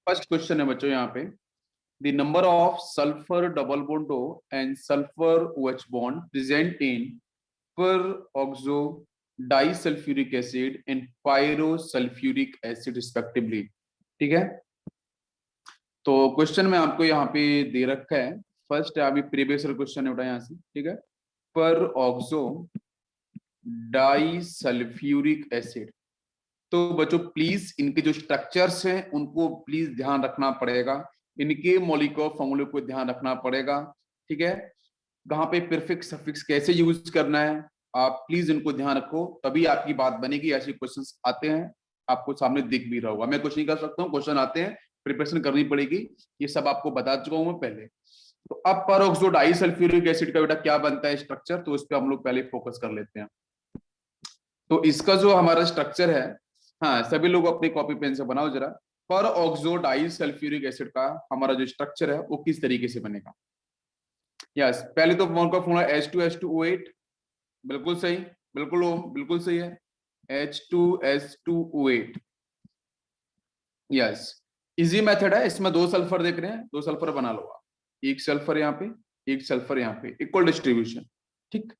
First question है बच्चों यहाँ पे, the number of sulphur double bond O and sulphur OH bond present in peroxodisulphuric acid and pyrosulphuric acid respectively. ठीक है, तो question में आपको यहाँ पे दे रखा है, फर्स्ट है अभी प्रीवियस क्वेश्चन है उठा यहाँ से। ठीक है, पर ऑक्सो डाइसल्फ्यूरिक एसिड। तो बच्चों प्लीज इनके जो स्ट्रक्चर्स हैं उनको प्लीज ध्यान रखना पड़ेगा, इनके मॉलिक्यूलर फॉर्मूले को ध्यान रखना पड़ेगा। ठीक है, कहाँ पे प्रीफिक्स सफिक्स कैसे यूज करना है, आप प्लीज इनको ध्यान रखो, तभी आपकी बात बनेगी। ऐसे क्वेश्चंस आते हैं, आपको सामने दिख भी रहा होगा, मैं कुछ नहीं कर सकता हूँ, क्वेश्चन आते हैं, प्रिपरेशन करनी पड़ेगी, ये सब आपको बता चुका हूँ मैं पहले। तो अब परऑक्सो डाइसल्फ्यूरिक एसिड का बेटा क्या बनता है स्ट्रक्चर, तो इस पर हम लोग पहले फोकस कर लेते हैं। तो इसका जो हमारा स्ट्रक्चर है, हाँ सभी लोग अपनी कॉपी पेन से बनाओ जरा। पर ऑक्सो डाइसल्फ्यूरिक एसिड का हमारा जो स्ट्रक्चर है वो किस तरीके से बनेगा। यस, पहले तो का फॉर्मूला H2S2O8, बिल्कुल सही, बिल्कुल सही है, H2S2O8। यस, इजी मेथड है, इसमें दो सल्फर देख रहे हैं, दो सल्फर बना लो आप, एक सल्फर यहाँ पे, एक सल्फर यहाँ पे, इक्वल डिस्ट्रीब्यूशन। ठीक,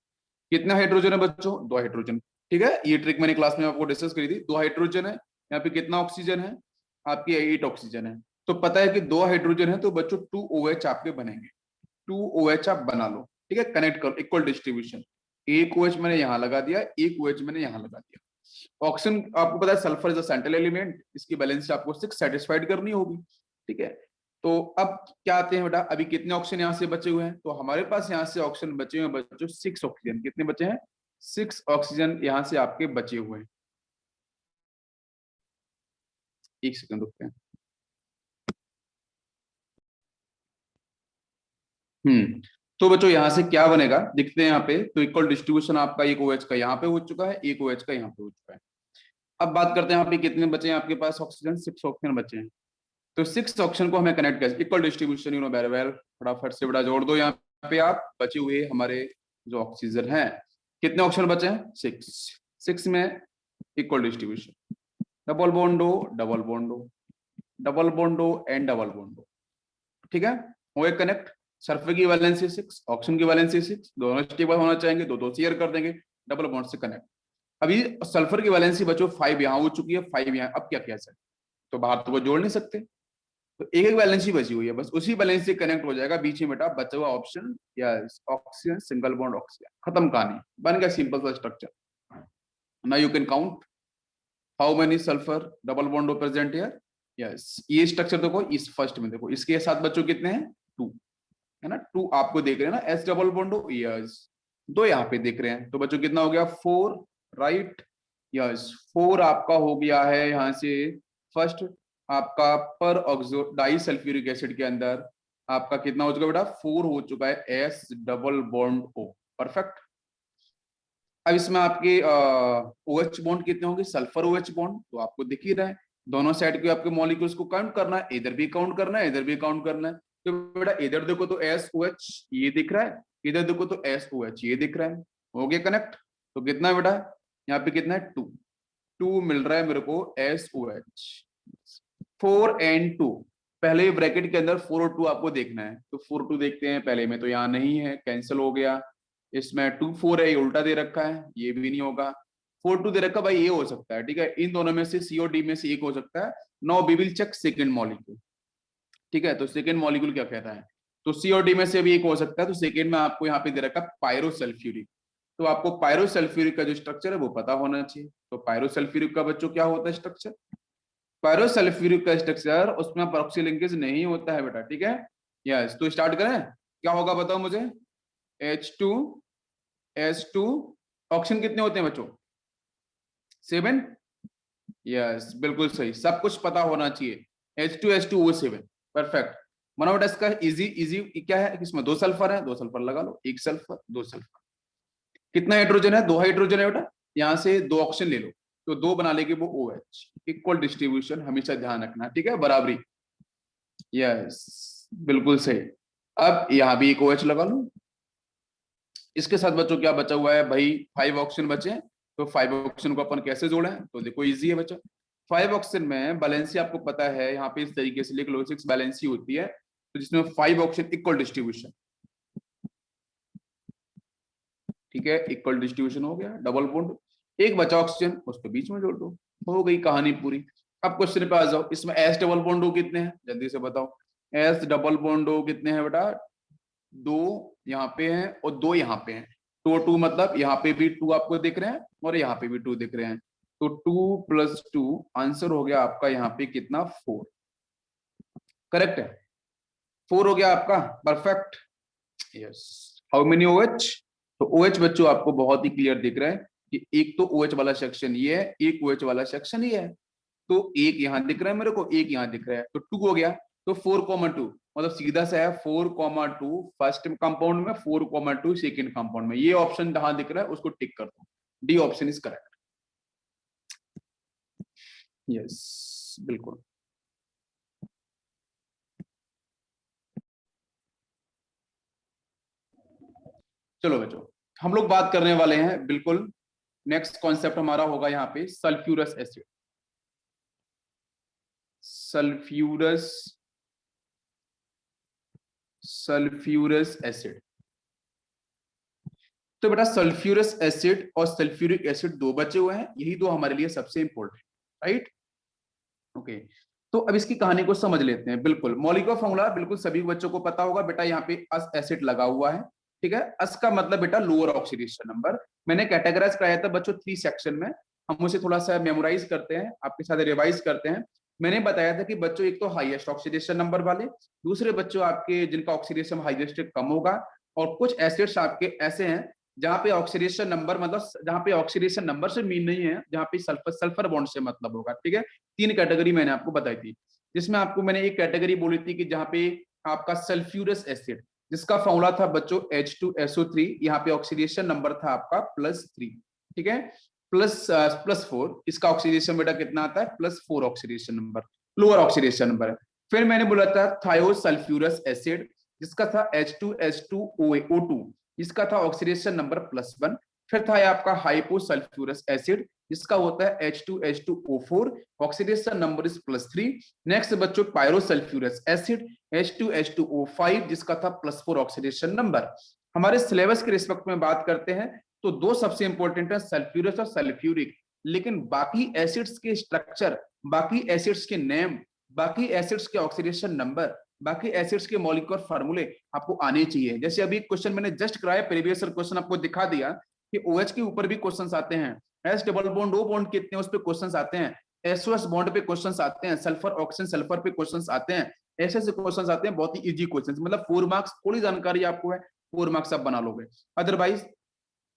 कितना हाइड्रोजन है बच्चों, दो हाइड्रोजन। ठीक है, ये ट्रिक मैंने क्लास में आपको डिस्कस करी थी, दो हाइड्रोजन है, यहाँ पे कितना ऑक्सीजन है, आपकी 8 ऑक्सीजन है। तो पता है कि दो हाइड्रोजन है तो बच्चों 2OH आपके बनेंगे, 2OH आप बना लो। ठीक है, कनेक्ट करो, इक्वल डिस्ट्रीब्यूशन, एक OH मैंने यहाँ लगा दिया, एक OH मैंने यहाँ लगा दिया। ऑक्सीजन आपको पता है sulphur is a central element, इसकी बैलेंस आपको 6 सेटिस्फाइड करनी होगी। ठीक है, तो अब क्या आते हैं बेटा, अभी कितने ऑक्सीजन यहाँ से बचे हुए हैं, तो हमारे पास यहाँ से ऑक्सीजन बचे हुए हैं बच्चों 6 ऑक्सीजन। कितने बचे हैं, 6 ऑक्सीजन यहाँ से आपके बचे हुए हैं। एक सेकंड रुकते हैं। तो बच्चों यहाँ से क्या बनेगा दिखते हैं यहाँ पे, तो इक्वल डिस्ट्रीब्यूशन आपका एक OH का यहाँ पे हो चुका है, एक OH का यहाँ पे हो चुका है। अब बात करते हैं यहाँ पे कितने बचे हैं आपके पास ऑक्सीजन, 6 ऑक्सीजन बचे हैं। तो 6 ऑक्सीजन को हमें कनेक्ट कर, equal distribution you know very well, फटाफट से बड़ा जोड़ दो यहाँ पे आप, बचे हुए हमारे जो ऑक्सीजन है, कितने ऑक्सीजन बचे हैं, 6 में equal distribution, double bond O double bond O double bond O and double bond O. ठीक है, हो एक कनेक्ट, सल्फर की वैलेंसी 6, ऑक्सीजन की वैलेंसी 6, दोनों स्टेबल होना चाहेंगे, दो दो शेयर कर देंगे, डबल बॉन्ड से कनेक्ट। अभी सल्फर की वैलेंसी बच्चों 5 यहाँ हो चुकी है, 5 यहाँ, अब क्या किया जाए, तो बाहर तो वो जोड़ नहीं सकते, तो एक एक बैलेंसी बची हुई है, बस उसी बैलेंस से कनेक्ट हो जाएगा, बीच में बेटा बचा हुआ ऑप्शन या ऑक्सीजन सिंगल बॉन्ड ऑक्सीजन, खत्म कहानी, बन गया सिंपल सा structure. Now you can count how many sulphur double bond present here. Yes, ये स्ट्रक्चर देखो, इस फर्स्ट में देखो, इसके साथ बच्चों कितने हैं, 2 है ना, 2 आपको देख रहे हैं ना, S डबल बॉन्ड यस, 2 यहाँ पे देख रहे हैं, तो बच्चों कितना हो गया, 4 राइट। यस, 4 आपका हो गया है यहाँ से फर्स्ट आपका पर ऑक्सो डाइसल्फ्यूरिक एसिड के अंदर आपका कितना हो चुका है बेटा, 4 हो चुका है S double bond O, perfect. अब इसमें आपके OH बॉन्ड कितने होंगे, सल्फर OH बॉन्ड, तो आपको दिख ही रहा है, दोनों साइड के आपके मॉलिक्यूल्स को काउंट करना है, इधर भी काउंट करना है, इधर भी काउंट करना है। तो बेटा इधर देखो तो SOH ये दिख रहा है, इधर देखो तो SOH ये दिख रहा है, हो गया कनेक्ट। तो कितना है बेटा, यहाँ पे कितना है, 2 मिल रहा है मेरे को SOH, 4 and 2, पहले ब्रैकेट के अंदर 4 और 2 आपको देखना है, तो 4 2 देखते हैं पहले में, तो यहाँ नहीं है, कैंसिल हो गया। इसमें 2 4 है, ये उल्टा दे रखा है, ये भी नहीं होगा, 4 2 दे रखा भाई, ये हो सकता है। ठीक है, इन दोनों में से C और D में से एक हो सकता है। Now we will check second molecule. ठीक है, तो सेकंड मॉलिक्यूल क्या कहता है, तो C और D में से भी एक हो सकता है, तो सेकंड में आपको यहाँ पे दे रखा है पायरोसल्फ्यूरिक, तो आपको पायरोसल्फ्यूरिक का जो स्ट्रक्चर है वो पता होना चाहिए। तो पायरोसल्फ्यूरिक का बच्चों क्या होता है स्ट्रक्चर, पायरोसल्फ्यूरिक का स्ट्रक्चर उसमें प्रॉक्सी लिंकेज नहीं होता है बेटा। ठीक है, यस, तो स्टार्ट करें, क्या होगा बताओ मुझे, H2S2, ऑक्सीजन कितने होते हैं बच्चों, 7, यस बिल्कुल सही, सब कुछ पता होना चाहिए, H2S2O7, परफेक्ट। मानो बेटा इसका इजी इजी क्या है, इसमें 2 सल्फर है, 2 सल्फर लगा लो, 1 सल्फर 2 सल्फर, कितना हाइड्रोजन है, 2 हाइड्रोजन है बेटा, यहाँ से 2 ऑक्सीजन ले लो, तो 2 बना लेंगे वो OH, इक्वल डिस्ट्रीब्यूशन हमेशा ध्यान रखना, ठीक है, बराबरी, यस बिल्कुल सही। अब यहाँ भी एक OH लगा लो, इसके साथ बच्चों क्या बचा हुआ है भाई, 5 ऑक्सीजन बचे हैं, तो 5 ऑक्सीजन को अपन कैसे जोड़ें, तो देखो इजी है बच्चों, 5 ऑक्सीजन में बैलेंसी आपको पता है, यहाँ पे इस तरीके से लिख लो 6 बैलेंसी होती है, तो जिसमें 5 ऑक्सीजन इक्वल डिस्ट्रीब्यूशन, ठीक है, इक्वल डिस्ट्रीब्यूशन हो गया, डबल बॉन्ड, एक बचा ऑक्सीजन, उसको बीच में जोड़ दो, हो गई कहानी पूरी। अब क्वेश्चन पे आ जाओ, इसमें एस डबल बॉन्ड हो कितने हैं, जल्दी से बताओ। एस डबल बॉन्ड हो कितने हैं बेटा, 2 यहाँ पे हैं और 2 यहाँ पे हैं, 2 मतलब यहाँ पे भी 2 आपको दिख रहे हैं और यहाँ पे भी 2 दिख रहे हैं, तो 2 + 2 आंसर हो गया आपका यहाँ पे कितना, 4। करेक्ट है, 4 हो गया आपका, perfect. Yes, how many OH, तो OH बच्चों आपको बहुत ही क्लियर दिख रहा है कि एक तो OH वाला सेक्शन ये है, एक OH वाला सेक्शन ये है, तो एक यहाँ दिख रहा है मेरे को, एक यहाँ दिख रहा है, तो 2 हो गया, तो 4,2 मतलब सीधा सा है 4,2 फर्स्ट कंपाउंड में, 4,2 सेकेंड कंपाउंड में, ये ऑप्शन जहां दिख रहा है उसको टिक कर दो, D option is correct. Yes बिल्कुल। चलो बच्चों, हम लोग बात करने वाले हैं बिल्कुल, नेक्स्ट कॉन्सेप्ट हमारा होगा यहाँ पे sulphurous acid. Sulphurous sulphurous acid, तो बेटा सल्फ्यूरस एसिड और सल्फ्यूरिक एसिड दो बचे हुए हैं, यही दो हमारे लिए सबसे इंपॉर्टेंट, राइट। ओके, तो अब इसकी कहानी को समझ लेते हैं। बिल्कुल मॉलिक्यूलर फॉर्मूला बिल्कुल सभी बच्चों को पता होगा बेटा, यहाँ पे अस एसिड लगा हुआ है, ठीक है। अस का मतलब बेटा लोअर ऑक्सीडेशन नंबर। मैंने कैटेगराइज कराया था बच्चों 3 सेक्शन में, हम उसे थोड़ा सा मेमोराइज करते हैं, आपके साथ रिवाइज करते हैं। मैंने बताया था कि बच्चों एक तो हाईएस्ट ऑक्सीडेशन नंबर वाले, दूसरे बच्चों आपके जिनका ऑक्सीडेशन हाईएस्ट कम होगा, और कुछ एसिड्स आपके ऐसे हैं जहां पे ऑक्सीडेशन नंबर मतलब जहां पे ऑक्सीडेशन नंबर से मीन नहीं है, जहां पे सल्फर सल्फर बॉन्ड से मतलब होगा, ठीक है। 3 कैटेगरी मैंने आपको बताई थी, जिसमें आपको मैंने एक कैटेगरी बोली थी कि जहां पे आपका सल्फ्यूरस एसिड, जिसका फॉर्मूला था बच्चों H2SO3, यहाँ पे ऑक्सीडेशन नंबर था आपका +3, ठीक है, +4, इसका ऑक्सीडेशन बेटा कितना आता है, +4 oxidation number, lower oxidation number है। फिर मैंने बोला था थायोसल्फ्यूरस एसिड, जिसका था H2S2O2, इसका था ऑक्सीडेशन नंबर +1। फिर था आपका हाइपोसल्फ्यूरस एसिड, जिसका होता है H2H2O4, oxidation number is +3। Next बच्चों पायरोसल्फ्यूरस एसिड H2H2O5, जिसका था +4 ऑक्सीडेशन नंबर। हमारे सिलेबस के रिस्पेक्ट में बात करते हैं तो दो सबसे इंपॉर्टेंट है, सल्फ्यूरस और सल्फ्यूरिक, लेकिन बाकी एसिड्स के स्ट्रक्चर, बाकी एसिड्स के नेम, बाकी एसिड्स के ऑक्सीडेशन नंबर, बाकी एसिड्स के मॉलिक्यूलर फार्मूले आपको आने चाहिए। जैसे अभी क्वेश्चन मैंने जस्ट कराया, प्रीवियस क्वेश्चन आपको दिखा दिया कि OH के ऊपर भी क्वेश्चंस आते हैं, S double bond O bond कितने उस पे क्वेश्चंस आते हैं, SOS बॉन्ड पे क्वेश्चंस आते हैं, सल्फर ऑक्सीजन सल्फर पे क्वेश्चंस आते हैं, ऐसे ऐसे क्वेश्चंस आते हैं, बहुत ही इजी क्वेश्चंस, मतलब 4 मार्क्स, थोड़ी जानकारी आपको है 4 मार्क्स आप बना लोगे, अदरवाइज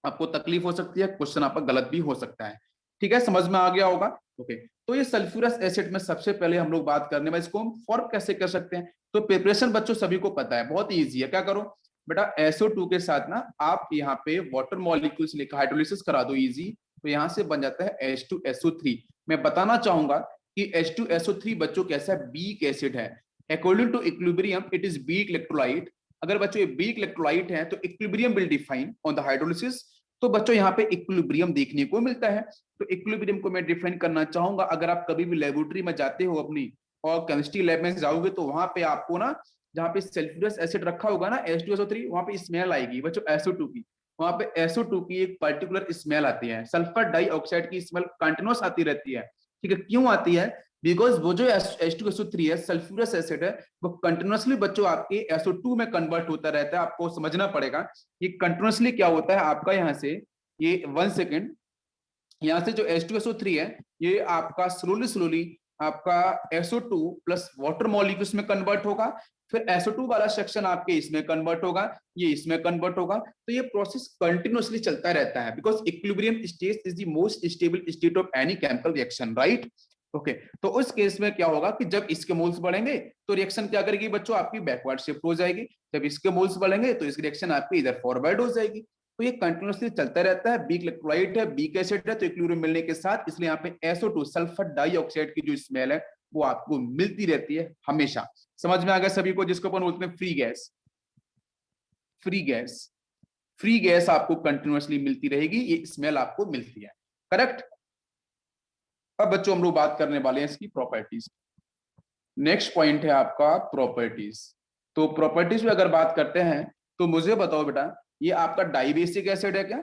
आपको तकलीफ हो सकती है, क्वेश्चन आपका गलत भी हो सकता है, ठीक है, समझ में आ गया होगा। ओके, तो ये सल्फ्यूरस एसिड में सबसे पहले हम लोग बात करने वाले, इसको हम फॉर्म कैसे कर सकते हैं, तो प्रिपरेशन बच्चों सभी को पता है, बहुत इजी है। क्या करो बेटा, SO2 के साथ ना आप यहाँ पे वाटर मॉलिक्यूल्स लेकर हाइड्रोलिसिस करा दो इजी, तो यहाँ से बन जाता है H2SO3। मैं बताना चाहूंगा कि H2SO3 बच्चों कैसा है, वीक एसिड है, according to equilibrium it is weak electrolyte. अगर बच्चों ये वीक इलेक्ट्रोलाइट है तो equilibrium will define on the hydrolysis, तो बच्चों यहाँ पे इक्विलिब्रियम देखने को मिलता है। तो इक्विलिब्रियम को मैं डिफाइन करना चाहूंगा, अगर आप कभी भी लेबोरेटरी में जाते हो अपनी और केमिस्ट्री लैब में जाओगे तो वहां पे आपको ना, जहाँ पे सल्फ्यूरस एसिड रखा होगा ना H2SO3, वहां पे स्मेल आएगी बच्चों SO2 की, वहां पे SO2 की एक पर्टिकुलर स्मेल आती है, सल्फर डाइऑक्साइड की स्मेल कंटिन्यूस आती रहती है, ठीक है। क्यों आती है, बिकॉज वो जो H2SO3 है, सल्फ्यूरस एसिड है, वो कंटिन्यूसली बच्चों आपके SO2 में कन्वर्ट होता रहता है। आपको समझना पड़ेगा ये कंटिन्यूसली क्या होता है आपका, यहाँ से ये 1 सेकेंड, यहाँ से जो H2SO3 है ये आपका स्लोली स्लोली आपका SO2 प्लस वाटर मॉलिक्यूल्स में कन्वर्ट होगा, फिर SO2 वाला सेक्शन आपके इसमें कन्वर्ट होगा, ये इसमें कन्वर्ट होगा, तो ये प्रोसेस कंटिन्यूअसली चलता रहता है, because equilibrium state is the most stable state of any chemical reaction, right. Okay, तो उस केस में क्या होगा कि जब इसके मोल्स बढ़ेंगे तो रिएक्शन क्या करेगी बच्चों, आपकी बैकवर्ड शिफ्ट हो जाएगी, जब इसके मोल्स बढ़ेंगे तो इस रिएक्शन आपकी इधर फॉरवर्ड हो जाएगी। तो ये कंटिन्यूअसली चलता रहता है, बीक इलेक्ट्रोलाइट है, बीक एसिड है, तो इक्विलिब्रियम मिलने के साथ, इसलिए यहाँ पे SO2 सल्फर डाइऑक्साइड की जो स्मेल है वो आपको मिलती रहती है हमेशा। समझ में आ गया सभी को, जिसको अपन बोलते हैं free gas, free gas, free gas आपको कंटिन्यूअसली मिलती रहेगी, ये स्मेल आपको मिलती है, करेक्ट। अब बच्चों हम लोग बात करने वाले हैं इसकी प्रॉपर्टीज। नेक्स्ट पॉइंट है आपका प्रॉपर्टीज। तो प्रॉपर्टीज में अगर बात करते हैं तो मुझे बताओ बेटा, ये आपका डाइबेसिक एसिड है क्या?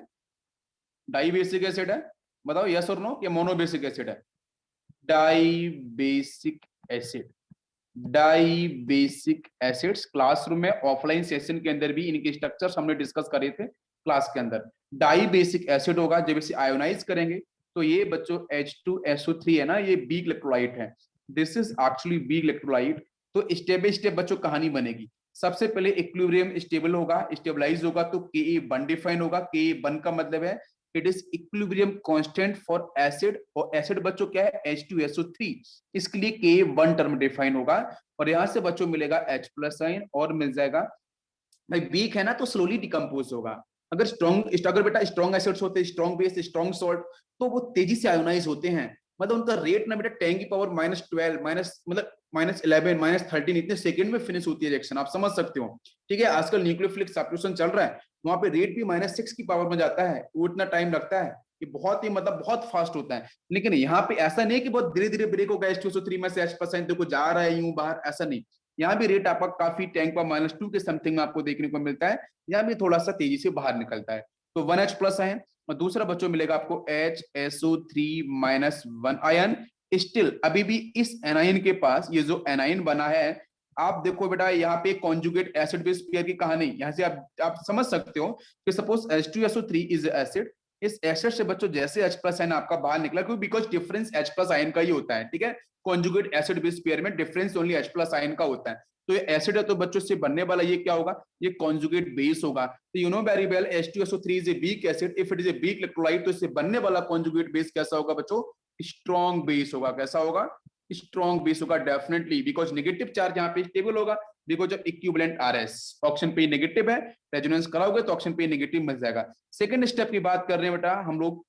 डाइबेसिक एसिड है? बताओ यस और नो, ये मोनोबेसिक एसिड है? Dibasic acid. Dibasic acids classroom में ऑफलाइन सेशन के अंदर भी इनके स्ट्रक्चर्स हमने डिस्कस करे थे क्लास के अंदर। डाइबेसिक एसिड होगा, जब इसे आयोनाइज करेंगे तो ये बच्चों H2SO3 है ना, ये वीक इलेक्ट्रोलाइट है। This is actually weak electrolyte. तो स्टेप बाय स्टेप बच्चों कहानी बनेगी। सबसे पहले इक्विलिब्रियम स्टेबल होगा, स्टेबलाइज होगा तो Ka1 डिफाइन होगा। Ka1 का मतलब है it is equilibrium constant for acid, और एसिड बच्चों क्या है? H2SO3। इसके लिए Ka1 टर्म डिफाइन होगा, और यहां से बच्चों मिलेगा H+ आयन और मिल जाएगा। भाई वीक है ना तो स्लोली डिकम्पोज होगा। अगर स्ट्रॉन्ग, अगर बेटा स्ट्रॉन्ग एसिड्स होते, स्ट्रॉन्ग बेस, स्ट्रॉन्ग सॉल्ट, तो वो तेजी से आयोनाइज होते हैं। मतलब उनका रेट ना बेटा 10 की पावर -12 माइनस मतलब -11 -13 इतने सेकंड में फिनिश होती है रिएक्शन, आप समझ सकते हो। ठीक है, आजकल न्यूक्लियोफिलिक सब्स्टिट्यूशन चल रहा है, वहां पे रेट भी -6 की पावर में जाता है, वो इतना टाइम लगता है। ये बहुत ही मतलब बहुत फास्ट होता है। लेकिन यहाँ पे ऐसा नहीं कि बहुत धीरे धीरे ब्रेक होगा, H2SO3 में से H% देखो जा रहा है यूं बाहर, ऐसा नहीं। यहाँ भी रेट आपका काफी 10⁻² के समथिंग में आपको देखने को मिलता है। यहाँ भी थोड़ा सा तेजी से बाहर निकलता है। तो 1H+ है, और दूसरा बच्चों मिलेगा आपको HSO3-1 आयन। स्टिल अभी भी इस एनाइन के पास ये जो एनाइन बना है, आप देखो बेटा यहाँ पे कॉन्जुगेट एसिड बेस पेयर की कहानी यहाँ से आप समझ सकते हो कि सपोज H2SO3 इज एसिड। इस एसिड से बच्चों जैसे H+ आयन आपका बाहर निकला, क्योंकि बिकॉज डिफरेंस H+ आयन का ही होता है। ठीक है, कॉन्जुगेट एसिड बेस पेयर में डिफरेंस ओनली H+ आयन का होता है। तो ये एसिड है तो बच्चों से बनने वाला ये क्या होगा? ये कॉन्जुगेट बेस होगा। तो you know very well H2SO3 is a weak acid, if it is a weak electrolyte, तो इससे बनने वाला कॉन्जुगेट बेस कैसा होगा बच्चों? स्ट्रॉन्ग बेस होगा। कैसा होगा? स्ट्रॉन्ग बेस होगा डेफिनेटली, बिकॉज नेगेटिव चार्ज यहाँ पे स्टेबल होगा, because of equivalent RS। Option पे नेगेटिव है, रेजोनेंस कराओगे तो ऑप्शन पे नेगेटिव मिल जाएगा। सेकंड स्टेप की बात कर रहे हैं बेटा हम लोग,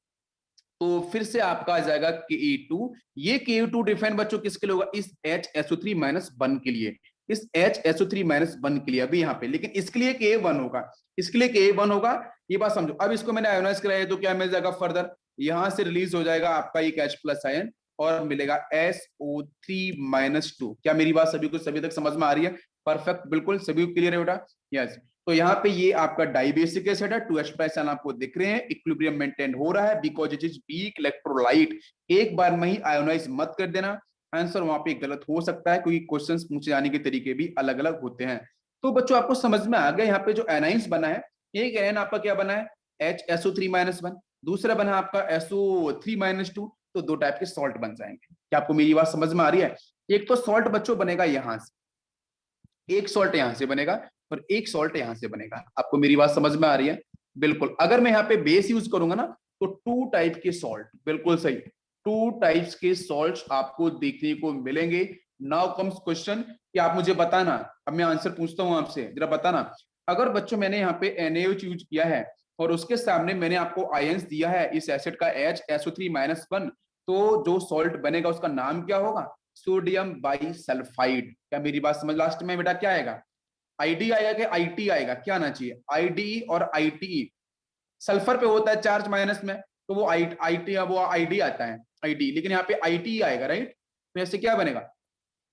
तो फिर से आपका आ जाएगा Ke2। ये Ke2 डिफाइन बच्चों किसके लिए होगा? इस HSO3-1 के लिए, इस HSO3-1 के लिए अभी यहाँ पे, लेकिन इसके लिए Ka1 होगा, इसके लिए Ka1 होगा। ये बात समझो। अब इसको मैंने आयोनाइज कराया तो क्या मिल जाएगा? फर्दर यहां से रिलीज हो जाएगा आपका एक H+ आयन, और मिलेगा SO3-2। क्या मेरी बात सभी को सभी तक समझ में आ रही है? परफेक्ट, बिल्कुल सभी को क्लियर है बेटा? यस। तो यहाँ पे ये आपका डाइबेसिक एसिड है, 2H+ आयन आपको दिख रहे हैं, इक्विलिब्रियम मेंटेन हो रहा है because it is weak electrolyte. एक बार में ही आयोनाइज मत कर देना, आंसर वहां पे गलत हो सकता है, क्योंकि क्वेश्चंस पूछे जाने के तरीके भी अलग अलग होते हैं। तो बच्चों आपको समझ में आ गया यहाँ पे जो एनाइंस बना है, एक एनाइन आपका क्या बना है? HSO3-1, दूसरा बना आपका SO3-2। तो दो टाइप के सॉल्ट बन जाएंगे। क्या आपको मेरी बात समझ में आ रही है? एक तो सॉल्ट बच्चों बनेगा यहां से, एक सॉल्ट यहां से बनेगा, और एक सॉल्ट यहां से बनेगा। आपको मेरी बात समझ में आ रही है? बिल्कुल। अगर मैं यहाँ पे बेस यूज करूंगा ना, तो 2 टाइप के सॉल्ट, बिल्कुल सही, 2 टाइप्स के सॉल्ट्स आपको देखने को मिलेंगे। नाउ कम्स क्वेश्चन कि आप मुझे बताना, अब मैं आंसर पूछता हूं आपसे, जरा बताना। अगर बच्चों मैंने यहाँ पे NaOH यूज किया है, और उसके सामने मैंने आपको आयंस दिया है इस एसिड का HSO3-1, तो जो सॉल्ट बनेगा उसका नाम क्या होगा? Sodium bisulphide. क्या मेरी बात समझ? लास्ट में बेटा क्या आएगा? आईडी आएगा कि आईटी आएगा? क्या आना चाहिए? आईडी और आईटी। सल्फर पे होता है चार्ज माइनस में, तो वो आईटी, वो आईडी आता है, आईडी, लेकिन यहाँ पे आईटी आएगा, राइट? तो ऐसे क्या बनेगा?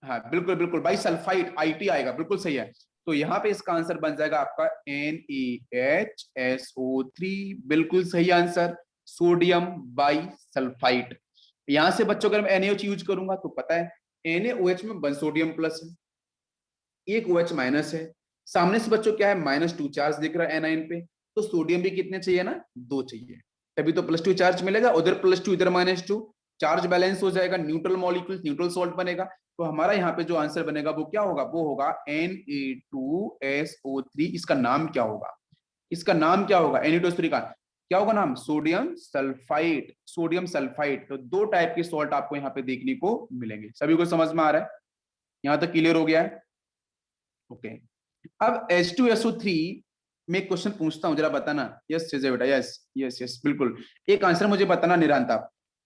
हाँ बिल्कुल बिल्कुल, बाइसल्फाइड, आईटी आएगा, बिल्कुल सही है। तो यहाँ पे इसका आंसर बन जाएगा आपका NaHSO3, बिल्कुल सही आंसर, सोडियम बाइसल्फाइड। यहां से बच्चों अगर मैं NaOH यूज करूंगा तो पता है NaOH में 1 सोडियम प्लस है, एक OH माइनस है, सामने से बच्चों क्या है? -2 चार्ज दिख रहा है एनाइन पे, तो सोडियम भी कितने चाहिए ना? 2 चाहिए, तभी तो +2 चार्ज मिलेगा। उधर +2 इधर -2, चार्ज बैलेंस हो जाएगा, न्यूट्रल मॉलिक्यूल, न्यूट्रल सॉल्ट बनेगा। तो हमारा यहाँ पे जो आंसर बनेगा वो क्या होगा? वो होगा Na2SO3। इसका नाम क्या होगा? इसका नाम क्या होगा? Na2SO3 का क्या होगा नाम? Sodium sulphide, sodium sulphide. तो 2 टाइप के सॉल्ट आपको यहाँ पे देखने को मिलेंगे। सभी को समझ में आ रहा है? यहाँ तक क्लियर हो गया है? ओके। अब H2SO3 में क्वेश्चन पूछता हूं, जरा बताना। यस यस बेटा, यस यस यस बिल्कुल। एक आंसर मुझे बताना निरांता,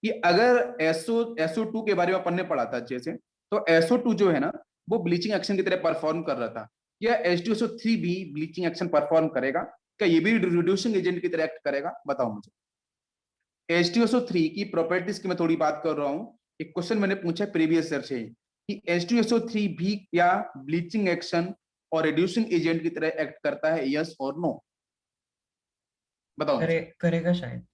कि अगर SO2 के बारे में पढ़ने पड़ा था अच्छे से, तो SO2 जो है ना, वो ब्लीचिंग एक्शन की तरह परफॉर्म कर रहा था। क्या H2SO3 भी ब्लीचिंग एक्शन परफॉर्म करेगा? क्या ये भी रिड्यूसिंग एजेंट की तरह एक्ट करेगा? बताओ मुझे। H2SO3 की प्रॉपर्टीज की मैं थोड़ी बात कर रहा हूं, एक क्वेश्चन मैंने पूछा प्रीवियस ईयर से कि H2SO3 भी क्या ब्लीचिंग एक्शन और रिड्यूसिंग एजेंट की तरह एक्ट करता है, यस और नो? बताओ मुझे। करेगा शायद।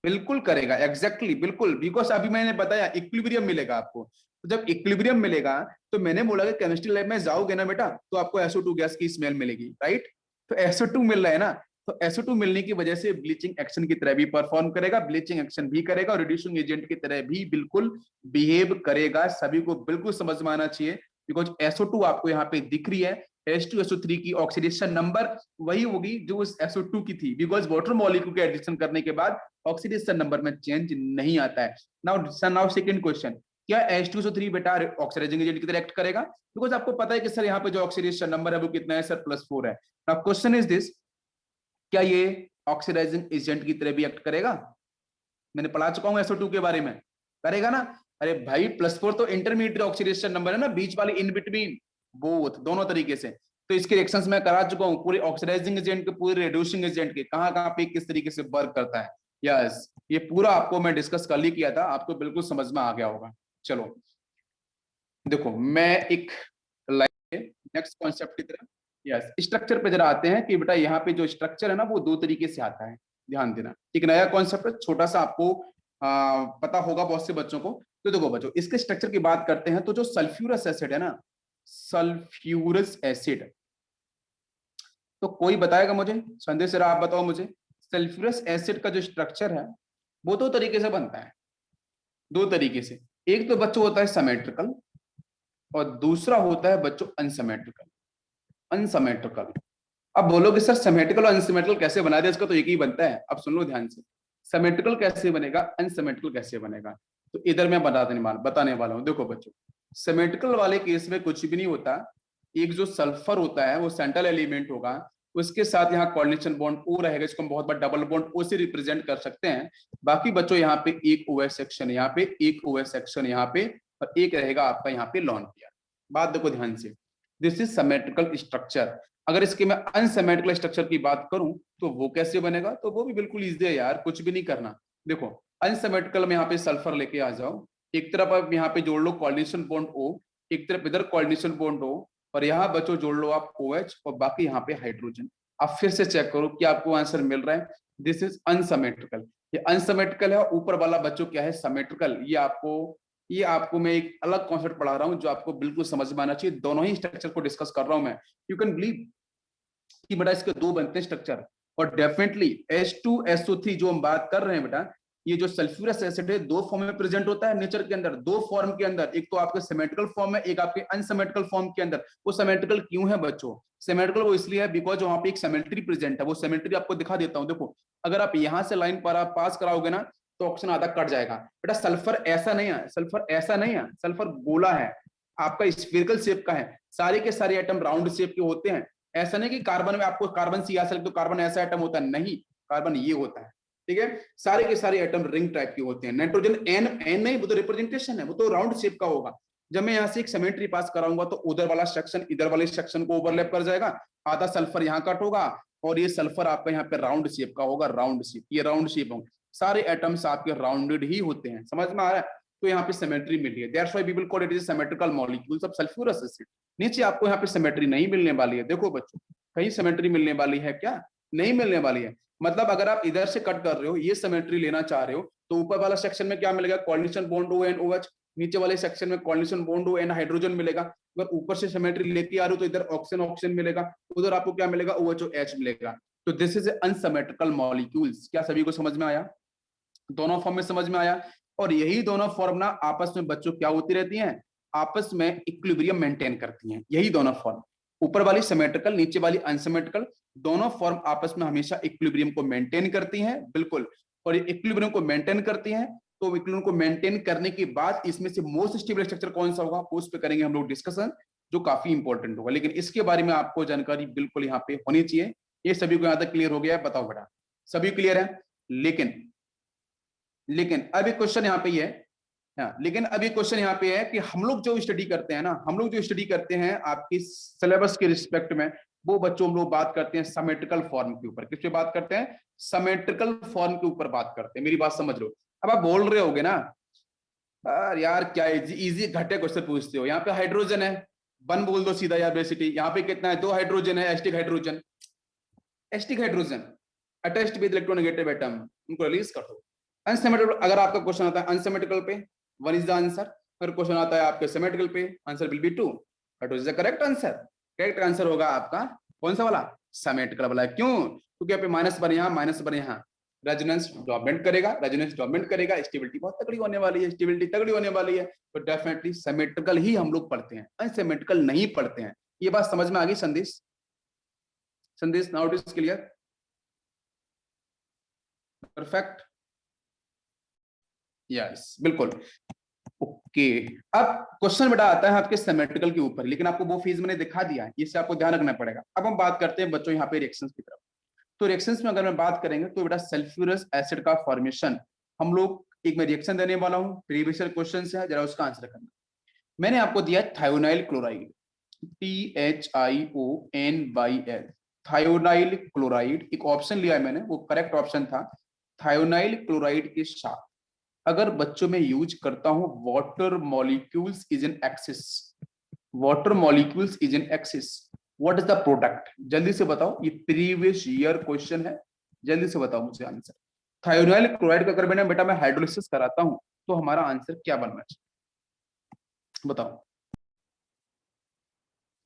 बिल्कुल करेगा, एग्जैक्टली बिल्कुल, बिकॉज अभी मैंने बताया इक्विलिब्रियम मिलेगा आपको। तो जब इक्विलिब्रियम मिलेगा तो मैंने बोला कि केमिस्ट्री लैब में जाओगे ना बेटा तो आपको SO2 गैस की स्मेल मिलेगी, राइट? तो SO2 मिल रहा है ना, तो SO2 मिलने की वजह से ब्लीचिंग एक्शन की तरह भी परफॉर्म करेगा, ब्लीचिंग एक्शन भी करेगा और रिड्यूसिंग एजेंट की तरह भी बिल्कुल बिहेव करेगा। सभी को बिल्कुल समझ में आना चाहिए, बिकॉज SO2 आपको यहाँ पे दिख रही है, H2SO3 की ऑक्सीडेशन नंबर वही होगी जो उस SO2 की थी, बिकॉज वाटर मॉलिक्यूल के एडिशन करने के बाद ऑक्सीडेशन नंबर में चेंज नहीं आता है। नाउ सेकंड क्वेश्चन, क्या H2SO3 बेटा ऑक्सीडाइजिंग एजेंट की तरह एक्ट करेगा? बिकॉज आपको पता है कि सर यहाँ पे जो ऑक्सीडेशन नंबर है वो कितना है सर, +4 है। नाउ क्वेश्चन इज दिस, क्या ये ऑक्सीडाइजिंग एजेंट की तरह भी एक्ट करेगा? मैंने पढ़ा चुका हूं SO2 के बारे में, करेगा ना? अरे भाई +4 तो इंटरमीडिएट ऑक्सीडेशन नंबर है ना, बीच वाली इन बिटवीन, बोथ दोनों तरीके से। तो इसके रिएक्शंस मैं करा चुका हूं, पूरे ऑक्सीडाइजिंग एजेंट के पूरे रिड्यूसिंग एजेंट के कहां कहां पे किस तरीके से वर्क करता है। यस, ये पूरा आपको मैं डिस्कस कल ही किया था, आपको बिल्कुल समझ में आ गया होगा। चलो देखो मैं एक नेक्स्ट कॉन्सेप्ट की तरफ, यस स्ट्रक्चर पे जरा आते हैं कि बेटा यहाँ पे जो स्ट्रक्चर है ना वो दो तरीके से आता है, ध्यान देना। एक नया कॉन्सेप्ट है, छोटा सा आपको पता होगा बहुत से बच्चों को। तो देखो बच्चों, इसके स्ट्रक्चर की बात करते हैं तो जो सल्फ्यूरस एसिड है ना, सल्फ्यूरस एसिड, तो कोई बताएगा मुझे? संदेश सर आप बताओ मुझे, सल्फ्यूरस एसिड का जो स्ट्रक्चर है वो दो तरीके से बनता है, दो तरीके से। एक तो बच्चों होता है सिमेट्रिकल और दूसरा होता है बच्चों अनसिमेट्रिकल। अनसिमेट्रिकल, अब बोलोगे सर सिमेट्रिकल और अनसिमेट्रिकल कैसे बना दिया, इसका तो एक ही बनता है। अब सुन लो ध्यान से, सिमेट्रिकल कैसे बनेगा, अनसिमेट्रिकल कैसे बनेगा, तो इधर मैं बताने वाला हूं। देखो बच्चों, सिमेट्रिकल वाले केस में कुछ भी नहीं होता, एक जो सल्फर होता है वो सेंट्रल एलिमेंट होगा, उसके साथ यहाँ कोऑर्डिनेशन बॉन्ड ओ रहेगा, इसको हम बहुत बड़ा डबल बॉन्ड ओ से रिप्रेजेंट कर सकते हैं। बाकी बच्चों यहाँ पे एक OH सेक्शन, यहाँ पे एक OH सेक्शन, यहाँ पे और एक रहेगा आपका यहाँ पे लॉन पेयर। बात देखो ध्यान से, दिस इज सिमेट्रिकल स्ट्रक्चर। अगर इसके मैं अनसिमेट्रिकल स्ट्रक्चर की बात करूं तो वो कैसे बनेगा, तो वो भी बिल्कुल इजी है यार, कुछ भी नहीं करना। देखो अनसिमेट्रिकल में यहाँ पे सल्फर लेके आ जाओ, एक तरफ आप यहाँ पे जोड़ लो कोऑर्डिनेशन बॉन्ड O, एक तरफ इधर कोऑर्डिनेशन बॉन्ड O, और यहाँ बच्चों जोड़ लो आप OH और बाकी यहाँ पे हाइड्रोजन। अब फिर से चेक करो कि आपको आंसर मिल रहा है, दिस इज अनसिमेट्रिकल। ये अनसिमेट्रिकल है, ऊपर वाला बच्चों क्या है, सिमेट्रिकल। ये आपको मैं एक अलग कॉन्सेप्ट पढ़ा रहा हूँ जो आपको बिल्कुल समझ में आना चाहिए, दोनों ही स्ट्रक्चर को डिस्कस कर रहा हूं मैं। यू कैन बिलीव कि बेटा इसके दो बनते हैं स्ट्रक्चर, और डेफिनेटली H2SO3 जो हम बात कर रहे हैं बेटा, ये जो सल्फ्यूरस एसिड है दो फॉर्म में प्रेजेंट होता है नेचर के अंदर, दो फॉर्म के अंदर, एक तो आपके सिमेट्रिकल फॉर्म में, एक आपके अनसिमेट्रिकल फॉर्म के अंदर। वो सिमेट्रिकल क्यों है बच्चों? सिमेट्रिकल वो इसलिए है बिकॉज वहां पे एक सिमेट्री प्रेजेंट है। वो सिमेट्री आपको दिखा देता हूं, देखो अगर आप यहां से लाइन पर आप पास कराओगे ना तो ऑप्शन आधा कट जाएगा। बेटा सल्फर ऐसा नहीं है, सल्फर ऐसा नहीं है, सल्फर गोला है, आपका स्फीरिकल शेप का है, सारे के सारे एटम राउंड शेप के होते हैं। ऐसा नहीं कि कार्बन में आपको कार्बन सी आ सकते तो कार्बन ऐसा एटम होता है, नहीं, कार्बन ये होता है, ठीक है। सारे के सारे एटम रिंग टाइप के होते हैं। नाइट्रोजन एन एन नहीं, वो तो रिप्रेजेंटेशन है, वो तो राउंड शेप का होगा। जब मैं यहाँ से एक सिमेट्री पास कराऊंगा तो उधर वाला सेक्शन इधर वाले सेक्शन को ओवरलैप कर जाएगा, आधा सल्फर यहाँ कट होगा और ये सल्फर आपका यहाँ पे राउंड शेप का होगा, राउंड शेप, ये राउंड शेप होंगे, सारे एटम्स आपके राउंडेड ही होते हैं। समझ में आ रहा है? तो यहाँ पे सिमेट्री मिली है, that's why we will call it is symmetrical molecules of sulphurous acid. नीचे आपको यहाँ पे सिमेट्री नहीं मिलने वाली है, देखो बच्चों कहीं सिमेट्री मिलने वाली है क्या? नहीं मिलने वाली है। मतलब अगर आप इधर से कट कर रहे हो, ये सिमेट्री लेना चाह रहे हो, तो ऊपर वाला सेक्शन में क्या मिलेगा, coordination bond O and OH, नीचे वाले सेक्शन में coordination bond O and hydrogen मिलेगा। अगर ऊपर से सिमेट्री लेके आ रहे हो तो इधर ऑक्सीजन ऑक्सीजन मिलेगा, उधर आपको क्या मिलेगा, OH और H मिलेगा। तो दिस इज अनसिमेट्रिकल मॉलिक्यूल्स। क्या सभी को समझ में आया? दोनों फॉर्म में समझ में आया। और यही दोनों फॉर्म ना आपस में बच्चों क्या होती रहती हैं, आपस में इक्विलिब्रियम मेंटेन करती हैं। यही दोनों फॉर्म, ऊपर वाली सिमेट्रिकल नीचे वाली अनसिमेट्रिकल, दोनों फॉर्म आपस में हमेशा इक्विलिब्रियम को मेंटेन करती हैं, बिल्कुल। और ये इक्विलिब्रियम को मेंटेन करती हैं, तो इक्विलिब्रियम को मेंटेन करने के बाद इसमें से मोस्ट स्टेबल स्ट्रक्चर कौन सा होगा, उस पे करेंगे हम लोग डिस्कशन, जो काफी इंपॉर्टेंट होगा। लेकिन इसके बारे में आपको जानकारी बिल्कुल यहाँ पे होनी चाहिए। ये सभी को यहाँ तक क्लियर हो गया है? बताओ बेटा, सभी क्लियर है? लेकिन अभी क्वेश्चन यहाँ पे ये है, हाँ, लेकिन अभी क्वेश्चन यहाँ पे है कि हम लोग जो स्टडी करते हैं ना, हम लोग जो स्टडी करते हैं आपकी सिलेबस के रिस्पेक्ट में, वो बच्चों हम लोग बात करते हैं सिमेट्रिकल फॉर्म के ऊपर। किस पे बात करते हैं? सिमेट्रिकल फॉर्म के ऊपर बात करते हैं। मेरी बात समझ लो। अब आप बोल रहे होगे ना यार क्या इजी इजी घटे क्वेश्चन पूछते हो। यहाँ पे हाइड्रोजन है, वन बोल दो सीधा या बेसिटी। यहाँ पे कितना है, दो हाइड्रोजन है, asterisk hydrogen, asterisk hydrogen attached with electronegative atom, उनको रिलीज कर दो। अनसिमेट्रिकल, अगर आपका क्वेश्चन आता है अनसिमेट्रिकल पे, वन इज द आंसर। अगर क्वेश्चन आता है आपके सिमेट्रिकल पे, answer will be two. But is the correct answer, correct answer होगा आपका कौन सा वाला, सिमेट्रिकल वाला। क्यों? क्योंकि यहाँ पे माइनस बने, यहाँ माइनस बने, यहाँ रेजोनेंस डोमिनेट करेगा, रेजोनेंस डोमिनेट करेगा, स्टेबिलिटी बहुत तगड़ी होने वाली है, स्टेबिलिटी तगड़ी होने वाली है। तो डेफिनेटली सिमेट्रिकल ही हम लोग पढ़ते हैं, अनसिमेट्रिकल नहीं पढ़ते हैं। ये बात समझ में आ गई संदेश? संदेश now it is clear, perfect, yes बिल्कुल ओके। अब क्वेश्चन बेटा आता है आपके सिमेट्रिकल के ऊपर, लेकिन आपको वो फेज मैंने दिखा दिया है, इससे आपको ध्यान रखना पड़ेगा। अब हम बात करते हैं बच्चों यहाँ पे रिएक्शंस की तरफ। तो रिएक्शंस में अगर मैं बात करेंगे तो बेटा सल्फ्यूरस एसिड का फॉर्मेशन हम लोग, एक मैं रिएक्शन देने वाला हूँ, प्रीवियस क्वेश्चन है, जरा उसका आंसर करना। मैंने आपको दिया thionyl chloride, THIONYL, thionyl chloride एक ऑप्शन लिया है मैंने, वो करेक्ट ऑप्शन था। थायोनाइल क्लोराइड के साथ अगर बच्चों में यूज करता हूं water molecules is in axis, water molecules is in axis, what is the product? जल्दी से बताओ, ये प्रीवियस ईयर क्वेश्चन है, जल्दी से बताओ मुझे आंसर। थायोनाइल क्लोराइड का अगर बेटा मैं हाइड्रोलिसिस कराता हूं तो हमारा आंसर क्या बनना चाहिए, बताओ।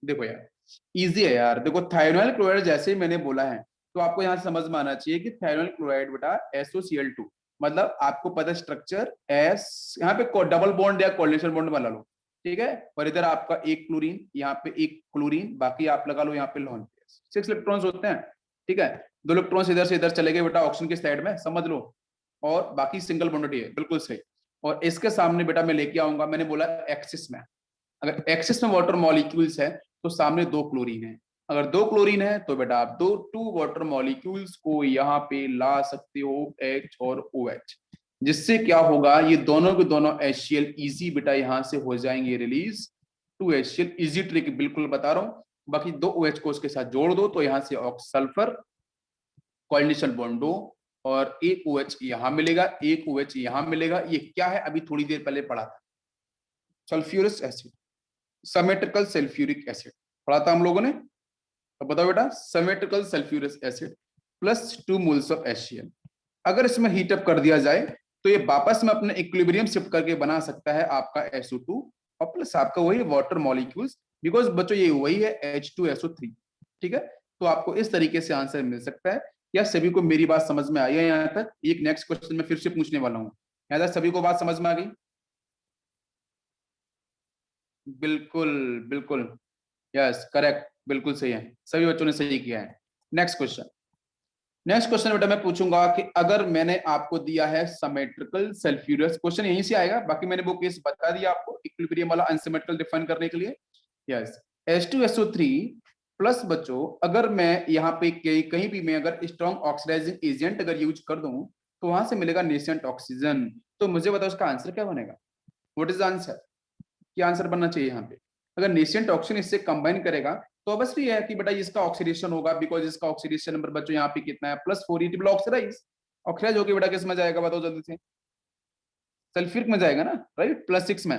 देखो यार इजी है यार, देखो थायोनाइल क्लोराइड जैसे ही मैंने बोला है तो आपको यहाँ से समझ में आना चाहिए कि थायोनाइल क्लोराइड बेटा SOCl2, मतलब आपको पता स्ट्रक्चर एस, यहाँ पे डबल बॉन्ड या कोऑर्डिनेशन बॉन्ड वाला लो, ठीक है। और इधर आपका एक क्लोरीन, यहाँ पे एक क्लोरीन, बाकी आप लगा लो यहाँ पे लोन, 6 इलेक्ट्रॉन्स होते हैं, ठीक है। 2 इलेक्ट्रॉन्स इधर से इधर चले गए बेटा ऑक्सीजन की साइड में, समझ लो, और बाकी सिंगल बॉन्डेड है, बिल्कुल सही। और इसके सामने बेटा मैं लेके आऊंगा, मैंने बोला एक्सिस में, अगर एक्सिस में वाटर मॉलिक्यूल्स है तो सामने 2 क्लोरीन है, अगर 2 क्लोरीन है तो बेटा आप 2 वाटर मॉलिक्यूल्स को यहाँ पे ला सकते हो, H और OH, जिससे क्या होगा, ये दोनों के दोनों HCl इजी बेटा यहाँ से हो जाएंगे रिलीज, 2 HCl, इजी ट्रिक बिल्कुल बता रहा हूँ। बाकी 2 OH को उसके साथ जोड़ दो तो यहाँ से सल्फर कोऑर्डिनेशन बॉन्ड दो, और एक OH यहाँ मिलेगा, एक OH यहाँ मिलेगा। ये क्या है, अभी थोड़ी देर पहले पढ़ा था, sulphuric acid, symmetrical sulphuric acid पढ़ा था हम लोगों ने। तो बताओ बेटा, symmetrical sulphuric acid plus 2 moles of HCl, अगर इसमें हीट अप कर दिया जाए तो ये वापस में अपने इक्विलिब्रियम शिफ्ट करके बना सकता है आपका SO2 और प्लस आपका वही वाटर मॉलिक्यूल्स, बिकॉज बच्चों ये वही है H2SO3, ठीक है। तो आपको इस तरीके से आंसर मिल सकता है। या सभी को मेरी बात समझ में आई है यहाँ तक? एक नेक्स्ट क्वेश्चन में फिर से पूछने वाला हूँ, यहाँ तक सभी को बात समझ में आ गई? बिल्कुल बिल्कुल, यस करेक्ट, बिल्कुल सही है, सभी बच्चों ने सही किया है। नेक्स्ट क्वेश्चन, नेक्स्ट क्वेश्चन बेटा मैं पूछूंगा कि अगर मैंने आपको दिया है सिमेट्रिकल सल्फ्यूरस, क्वेश्चन यहीं से आएगा, बाकी मैंने वो केस बता दिया आपको इक्विलिब्रियम वाला अनसिमेट्रिकल डिफाइन करने के लिए। यस, H2SO3 प्लस बच्चों अगर मैं यहाँ पे कहीं भी मैं अगर स्ट्रॉन्ग ऑक्सीडाइजिंग एजेंट अगर यूज कर दूं तो वहां से मिलेगा नेसेंट ऑक्सीजन। तो मुझे बताओ उसका आंसर क्या बनेगा, व्हाट इज द आंसर? क्या आंसर बनना चाहिए यहाँ पे? अगर नेसेंट ऑक्सीजन इससे कंबाइन करेगा तो ऑब्वियसली है कि बेटा इसका ऑक्सीडेशन होगा, बिकॉज इसका ऑक्सीडेशन नंबर बच्चों यहाँ पे कितना है, +4, इट विल ऑक्सीडाइज, ऑक्सीडाइज होकर बेटा किस में जाएगा, बताओ जल्दी से, सल्फ्यूरिक में जाएगा ना, राइट, +6 में।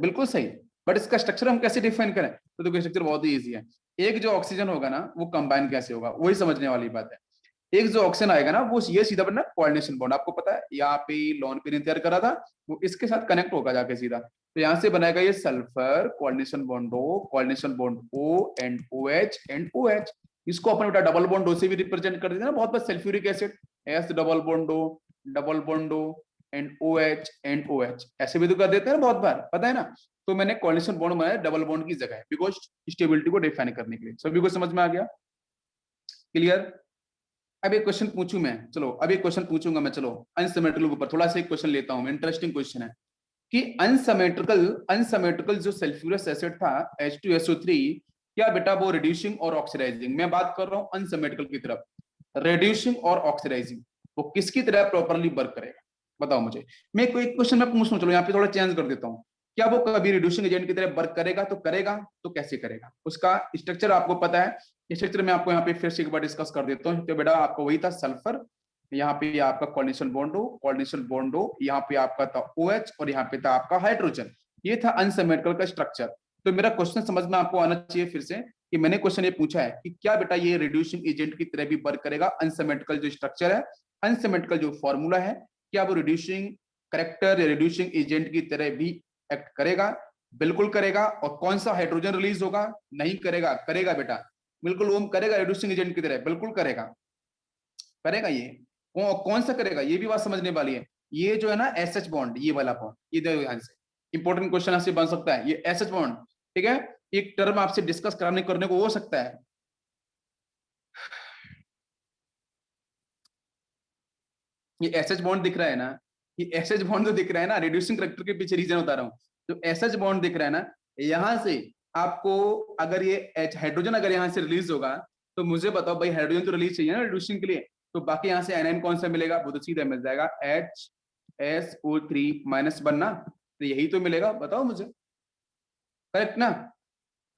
बिल्कुल सही। बट इसका स्ट्रक्चर हम कैसे डिफाइन करें? तो देखो स्ट्रक्चर बहुत ही ईजी है, एक जो ऑक्सीजन होगा ना वो कंबाइन कैसे होगा वही समझने वाली बात है। एक जो ऑक्सीजन आएगा ना वो ये सीधा बनना कोऑर्डिनेशन बॉन्ड, आपको पता है यहाँ पे लोन पे तैयार करा था, वो इसके साथ कनेक्ट होगा जाके सीधा, तो यहाँ से बनाएगा ये sulphur coordination bond O, coordination bond O and OH and OH। इसको अपन बेटा डबल बॉन्ड O से भी रिप्रेजेंट कर देते हैं ना, बहुत बार sulphuric acid S double bond O, double bond O and OH and OH, ऐसे भी तो कर देते हैं ना बहुत बार, पता है ना। तो मैंने कोऑर्डिनेशन बॉन्ड बनाया डबल बॉन्ड की जगह, बिकॉज स्टेबिलिटी को डिफाइन करने के लिए। सभी को समझ में आ गया, क्लियर? अब एक क्वेश्चन पूछूं मैं, चलो अब एक क्वेश्चन पूछूंगा मैं, चलो अनसिमेट्रिकल के ऊपर थोड़ा सा एक क्वेश्चन लेता हूं मैं, इंटरेस्टिंग क्वेश्चन है कि अनसिमेट्रिकल जो सल्फ्यूरस एसिड था H2SO3, क्या बेटा वो रिड्यूसिंग और ऑक्सीडाइजिंग, मैं बात कर रहा हूं अनसिमेट्रिकल की तरफ, रिड्यूसिंग और ऑक्सीडाइजिंग, वो किसकी तरह प्रॉपर्ली वर्क करेगा, बताओ मुझे। मैं कोई क्वेश्चन मैं पूछ रहा हूं, चलो यहाँ पे थोड़ा चेंज कर देता हूँ, क्या वो कभी रिड्यूसिंग एजेंट की तरह वर्क करेगा? तो करेगा, तो कैसे करेगा, उसका स्ट्रक्चर आपको पता है, स्ट्रक्चर में आपको यहाँ पे फिर से एक बार डिस्कस कर देता हूँ। तो बेटा आपको वही था, सल्फर यहाँ पे आपका कोऑर्डिनेशन बॉन्ड हो, यहाँ पे आपका था OH और यहाँ पे था आपका हाइड्रोजन। ये था अनसिमेट्रिकल का स्ट्रक्चर। तो मेरा क्वेश्चन समझ में आपको आना चाहिए फिर से कि मैंने क्वेश्चन ये पूछा है कि क्या बेटा ये रिड्यूसिंग एजेंट की तरह भी वर्क करेगा? अनसिमेट्रिकल जो स्ट्रक्चर है, अनसिमेट्रिकल जो फॉर्मूला है, क्या वो रिड्यूसिंग करेक्टर या रिड्यूसिंग एजेंट की तरह भी एक्ट करेगा? बिल्कुल करेगा। और कौन सा हाइड्रोजन रिलीज होगा? नहीं करेगा। करेगा बेटा, बिल्कुल ओम करेगा, रिड्यूसिंग एजेंट की तरह बिल्कुल करेगा। करेगा ये। कौन सा करेगा? ये भी बात समझने वाली है। ये जो है ना SH बॉन्ड, ये वाला बॉन्ड, ये देखो ध्यान से, इंपॉर्टेंट क्वेश्चन आपसे बन सकता है ये SH बॉन्ड। ठीक है, एक टर्म आपसे डिस्कस कराने करने को हो सकता है। ये SH बॉन्ड दिख रहा है ना, ये SH बॉन्ड जो दिख रहा है ना, रिड्यूसिंग करेक्टर के पीछे रीजन बता रहा हूँ। जो SH बॉन्ड दिख रहा है ना, यहां से आपको अगर ये H हाइड्रोजन अगर यहाँ से रिलीज होगा तो मुझे बताओ भाई, हाइड्रोजन तो रिलीज चाहिए ना रिड्यूसिंग के लिए, तो बाकी यहाँ से एनाइन कौन सा मिलेगा? वो तो सीधा मिल जाएगा HSO3 माइनस बनना, तो यही तो मिलेगा, बताओ मुझे। करेक्ट ना?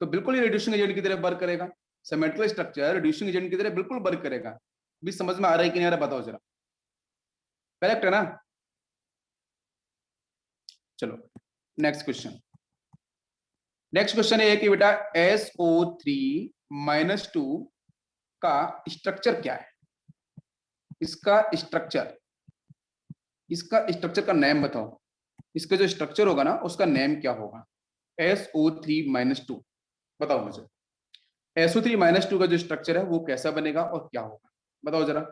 तो बिल्कुल ये रिड्यूसिंग एजेंट की तरह वर्क करेगा। सिमेट्रिकल स्ट्रक्चर रिड्यूसिंग एजेंट की तरह बिल्कुल वर्क करेगा। भी समझ में आ रहा है कि नहीं आ रहा, बताओ जरा। करेक्ट है ना? चलो नेक्स्ट क्वेश्चन। नेक्स्ट क्वेश्चन ये है कि बेटा SO3 माइनस 2 का स्ट्रक्चर क्या है? इसका स्ट्रक्चर, इसका स्ट्रक्चर का नेम बताओ। इसका जो स्ट्रक्चर होगा ना, उसका नेम क्या होगा? SO3 माइनस 2, बताओ मुझे। SO3 माइनस 2 का जो स्ट्रक्चर है वो कैसा बनेगा और क्या होगा, बताओ जरा।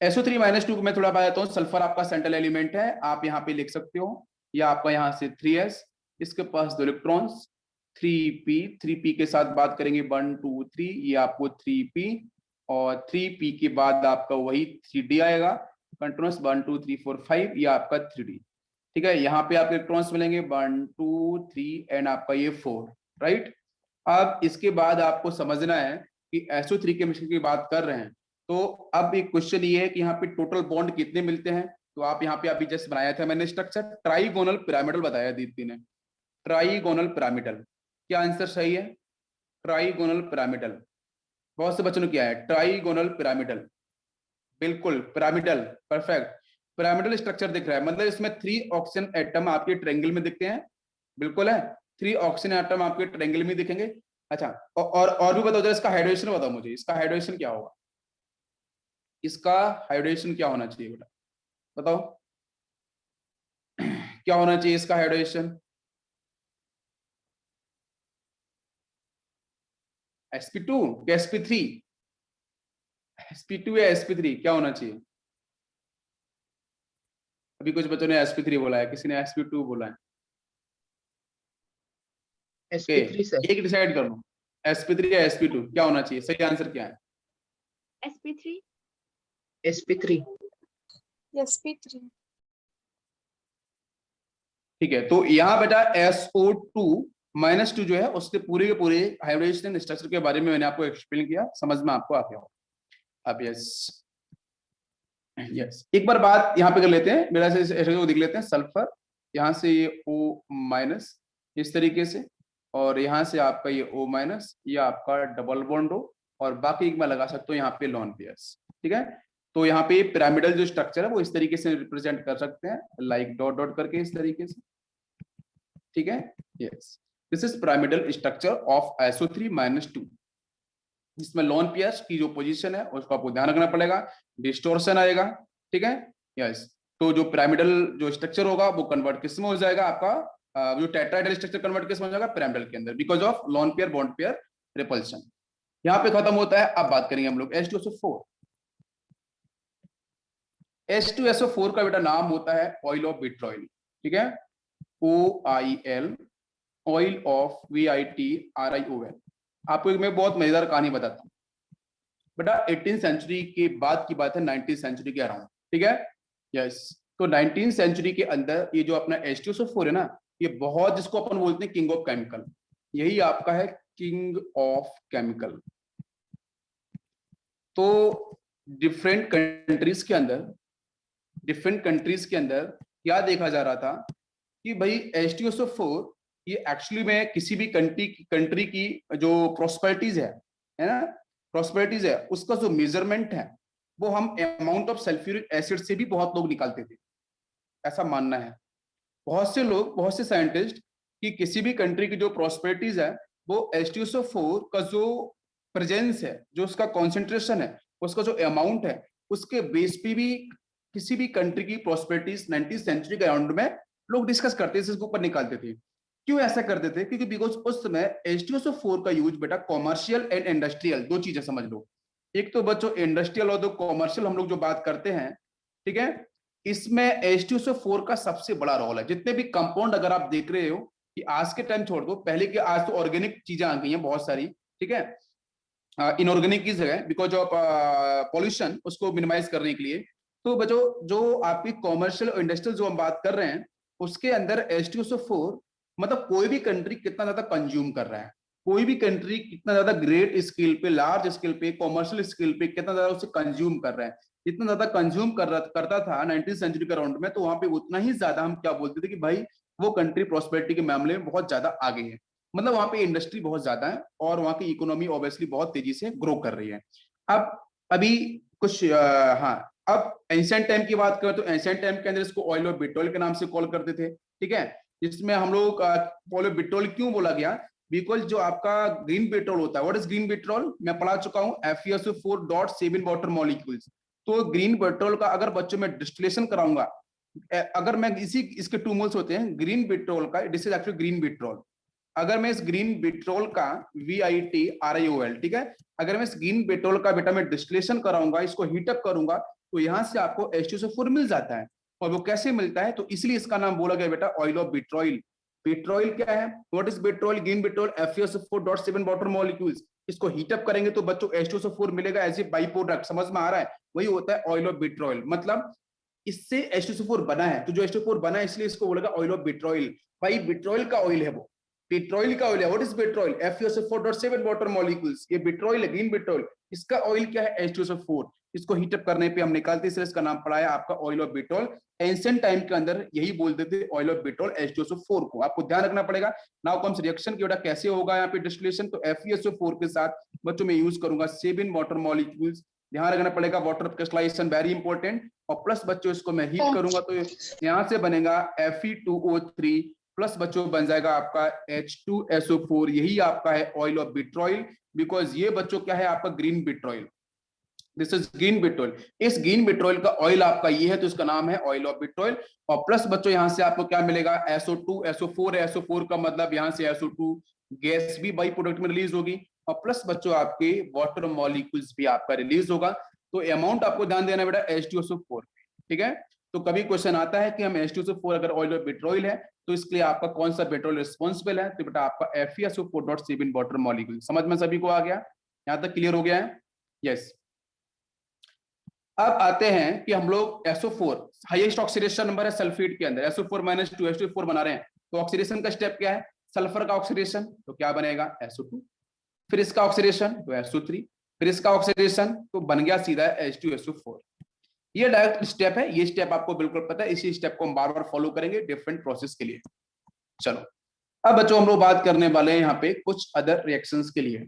SO3 माइनस 2 को मैं थोड़ा बताता हूँ। सल्फर आपका सेंट्रल एलिमेंट है, आप यहाँ पे लिख सकते हो, या आपका यहाँ से 3s, इसके पास 2 इलेक्ट्रॉन्स, 3p के साथ बात करेंगे 1 2 3, ये आपको 3p, और 3p के बाद आपका वही 3d आएगा, कंटिन्यूस 1 2 3 4 5, ये आपका 3d। ठीक है, यहाँ पे आपके इलेक्ट्रॉन्स मिलेंगे 1 2 3 एंड आपका ये 4, राइट। अब इसके बाद आपको समझना है कि SO3 के मिश्रण की बात कर रहे हैं, तो अब एक क्वेश्चन ये है कि यहाँ पे टोटल बॉन्ड कितने मिलते हैं? तो आप यहाँ पे अभी जस्ट बनाया था मैंने स्ट्रक्चर, ट्राइगोनल पिरामिडल बताया दीप्ति ने, ट्राइगोनल पिरामिडल। क्या आंसर सही है? Trigonal pyramidal. बहुत से बच्चों ने किया है ट्राइगोनल पिरामिडल, बिल्कुल पिरामिडल, परफेक्ट। पिरामिडल स्ट्रक्चर दिख रहा है, मतलब इसमें 3 ऑक्सीजन एटम आपके ट्रायंगल में दिखते हैं, बिल्कुल है, 3 ऑक्सीजन एटम आपके ट्रायंगल में दिखेंगे। अच्छा, और भी बताओ जरा, इसका हाइड्रोजन बताओ मुझे, इसका हाइड्रोजन क्या होगा? इसका हाइड्रोजन क्या होना चाहिए बेटा, बताओ। क्या होना चाहिए इसका हाइड्रोजन? sp2 क्या sp3? sp2 या sp3 क्या होना चाहिए? अभी कुछ बच्चों ने sp3 बोला है, किसी ने sp2 बोला है। sp3 sir. एक डिसाइड कर लो, sp3 या sp2 क्या होना चाहिए, सही आंसर क्या है? sp3 sp3 sp3। ठीक है, तो यहाँ बेटा SO2 माइनस 2 जो है उसके पूरे के पूरे हाइब्रिडेशन स्ट्रक्चर के बारे में मैंने आपको एक्सप्लेन किया, समझ में आपको आ गया हो। अब यस एक बार बात यहाँ पे कर लेते हैं, मेरा से ऐसे को देख लेते हैं। सल्फर यहाँ से ये O माइनस इस तरीके से, और यहाँ से आपका ये O माइनस, ये आपका डबल बॉन्ड हो, और बाकी एक मैं लगा सकता हूँ यहाँ पे लॉन पेयर्स। ठीक है, तो यहाँ पे पिरामिडल जो स्ट्रक्चर है वो इस तरीके से रिप्रेजेंट कर सकते हैं, लाइक डॉट डॉट करके इस तरीके से। ठीक है, yes, this is pyramidal structure of SO3 minus 2। इसमें लॉन पेयर्स की जो पोजीशन है उसको आपको ध्यान रखना पड़ेगा, डिस्टोर्शन आएगा। ठीक है, यस, तो जो पिरामिडल जो स्ट्रक्चर होगा वो कन्वर्ट किस में हो जाएगा आपका, जो टेट्राहेड्रल स्ट्रक्चर कन्वर्ट किस में हो जाएगा? पिरामिडल के अंदर, because of lone pair bond pair repulsion. यहाँ पे खत्म होता है। अब बात करेंगे हम लोग H2SO4। H2SO4 का बेटा नाम होता है ऑयल ऑफ विट्रॉयल। ठीक है, OIL, ऑयल ऑफ VITRIOL। आपको मैं बहुत मजेदार कहानी बताता हूँ बेटा। 18th सेंचुरी के बाद की बात है, 19th सेंचुरी के अराउंड। ठीक है, यस, तो 19th सेंचुरी के अंदर ये जो अपना H2SO4 है ना, ये बहुत, जिसको अपन बोलते हैं किंग ऑफ केमिकल, यही आपका है किंग ऑफ केमिकल। तो डिफरेंट कंट्रीज के अंदर क्या देखा जा रहा था कि भाई H2SO4 ये एक्चुअली में किसी भी कंट्री की जो प्रॉस्पेरिटीज है ना, प्रॉस्पेरिटीज है, उसका जो मेजरमेंट है वो हम अमाउंट ऑफ सल्फ्यूरिक एसिड से भी बहुत लोग निकालते थे, ऐसा मानना है बहुत से लोग, बहुत से साइंटिस्ट, कि किसी भी कंट्री की जो प्रॉस्पेरिटीज है वो H2SO4 का जो प्रेजेंस है, जो उसका कॉन्सेंट्रेशन है, उसका जो अमाउंट है, उसके बेस पे भी किसी भी कंट्री की प्रॉस्पेरिटीज 19th सेंचुरी के अराउंड में लोग डिस्कस करते थे, इसके ऊपर निकालते थे। क्यों ऐसा करते थे? क्योंकि बिकॉज उस समय H2SO4 का यूज बेटा कॉमर्शियल एंड इंडस्ट्रियल, दो चीजें समझ लो। एक तो बच्चों इंडस्ट्रियल और दो कॉमर्शियल हम लोग जो बात करते हैं, ठीक है, इसमें H2SO4 का सबसे बड़ा रोल है। जितने भी कंपाउंड अगर आप देख रहे हो कि आज के टाइम छोड़ दो, पहले के आज तो ऑर्गेनिक चीजें आ गई हैं बहुत सारी, ठीक है, इनऑर्गेनिक की जगह बिकॉज ऑफ पॉल्यूशन, उसको मिनिमाइज करने के लिए। तो बच्चों जो आपकी कॉमर्शियल और इंडस्ट्रियल जो हम बात कर रहे हैं, उसके अंदर H2SO4 मतलब कोई भी कंट्री कितना ज्यादा कंज्यूम कर रहा है, कोई भी कंट्री कितना ज्यादा ग्रेट स्केल पे, लार्ज स्केल पे, कॉमर्शियल स्केल पे कितना ज्यादा उसे कंज्यूम कर रहा है, जितना ज्यादा कंज्यूम करता था 19th सेंचुरी के राउंड में, तो वहां पे उतना ही ज्यादा हम क्या बोलते थे कि भाई वो कंट्री प्रॉस्पेरिटी के मामले में बहुत ज्यादा आगे है। मतलब वहां पे इंडस्ट्री बहुत ज्यादा है और वहां की इकोनॉमी ऑब्वियसली बहुत तेजी से ग्रो कर रही है। अब अभी कुछ हाँ, अब एंशिएंट टाइम की बात करें तो एंशिएंट टाइम के अंदर इसको ऑयल ऑफ पेट्रोल के नाम से कॉल करते थे, ठीक है। इसमें हम लोग ऑयल ऑफ पेट्रोल क्यों बोला गया? बिकॉज जो आपका ग्रीन पेट्रोल होता है, व्हाट इज ग्रीन पेट्रोल, मैं पढ़ा चुका हूँ, FeSO4.7 वाटर मॉलिक्यूल्स। तो ग्रीन पेट्रोल का अगर बच्चों में डिस्टिलेशन कराऊंगा, अगर मैं इसके टू मोल्स होते हैं ग्रीन पेट्रोल का, this is actually green vitriol. अगर मैं इस ग्रीन पेट्रोल का VITRIOL, ठीक है, अगर मैं इस ग्रीन पेट्रोल का बेटा मैं डिस्टिलेशन कराऊंगा, इसको हीटअप करूंगा, तो यहां से आपको H2SO4 मिल जाता है। और वो कैसे मिलता है? तो इसलिए इसका नाम बोला गया बेटा ऑयल ऑफ पेट्रोल। पेट्रोल क्या है? What is petrol? Green vitriol FeSO4.7 water molecules. इसको हीटअप करेंगे तो बच्चों H2SO4 मिलेगा एज ए बाई प्रोडक्ट, समझ में आ रहा है? वही होता है ऑयल ऑफ पेट्रोल। मतलब इससे H2SO4 बना है, तो जो H2SO4 बना है इसलिए इसको बोलेगा ऑयल ऑफ पेट्रोल। भाई पेट्रोल का ऑयल है, वो पेट्रोल का ऑयल है। What is petrol? FeSO4.7 water molecules, ये पेट्रोल है, ग्रीन पेट्रोल। इसका ऑयल क्या है? H2SO4। इसको हीटअप करने पे हम निकालते, इसलिए इसका नाम पड़ा है आपका oil of petrol. Ancient time के अंदर यही बोलते थे ऑयल ऑफ पेट्रोल H2SO4 को। आपको ध्यान रखना पड़ेगा। नाउ कम्स रिएक्शन की बेटा कैसे होगा यहाँ पे डिस्टिलेशन। तो FeSO4 के साथ बच्चों में यूज करूंगा 7 वाटर मॉलिक्यूल्स। ध्यान रखना पड़ेगा, वाटर क्रिस्टलाइजेशन वेरी इंपॉर्टेंट। और प्लस बच्चों इसको मैं हीट करूंगा तो यहाँ से बनेगा Fe2O3 प्लस बच्चों बन जाएगा आपका H2SO4। यही आपका है ऑयल ऑफ पेट्रोल, बिकॉज ये बच्चों क्या है आपका green vitriol. This is green vitriol. इस ग्रीन पेट्रोल का ऑयल आपका ये है, तो इसका नाम है ऑयल ऑफ पेट्रोल। और प्लस बच्चों यहाँ से आपको क्या मिलेगा? SO2, SO4 है, SO4 का मतलब यहाँ से SO2 गैस भी बाई प्रोडक्ट में रिलीज होगी, और प्लस बच्चों आपके वाटर मॉलिक्यूल्स भी आपका रिलीज होगा। तो अमाउंट आपको ध्यान देना बेटा H2SO4, ठीक है। तो कभी क्वेश्चन आता है कि हम H2SO4 अगर ऑयल ऑफ पेट्रोल है तो इसके लिए आपका कौन सा पेट्रोल रिस्पॉन्सिबल है? तो बेटा आपका FeSO4.7 वाटर मॉलिक्यूल। समझ में सभी को आ गया? यहाँ तक क्लियर हो गया है? यस। अब आते हैं कि हम लोग SO4 हाईएस्ट ऑक्सीडेशन नंबर है सल्फेट के अंदर, SO4 - 2 H2O4 बना रहे हैं। तो ऑक्सीडेशन का स्टेप क्या है? सल्फर का ऑक्सीडेशन, तो क्या बनेगा? SO2। फिर इसका ऑक्सीडेशन तो SO3, फिर इसका ऑक्सीडेशन तो बन गया सीधा H2SO4। ये डायरेक्ट स्टेप है, ये स्टेप आपको बिल्कुल पता है, इसी स्टेप को हम बार बार फॉलो करेंगे डिफरेंट प्रोसेस के लिए। चलो अब बच्चों हम लोग बात करने वाले हैं यहाँ पे कुछ अदर रिएक्शंस के लिए।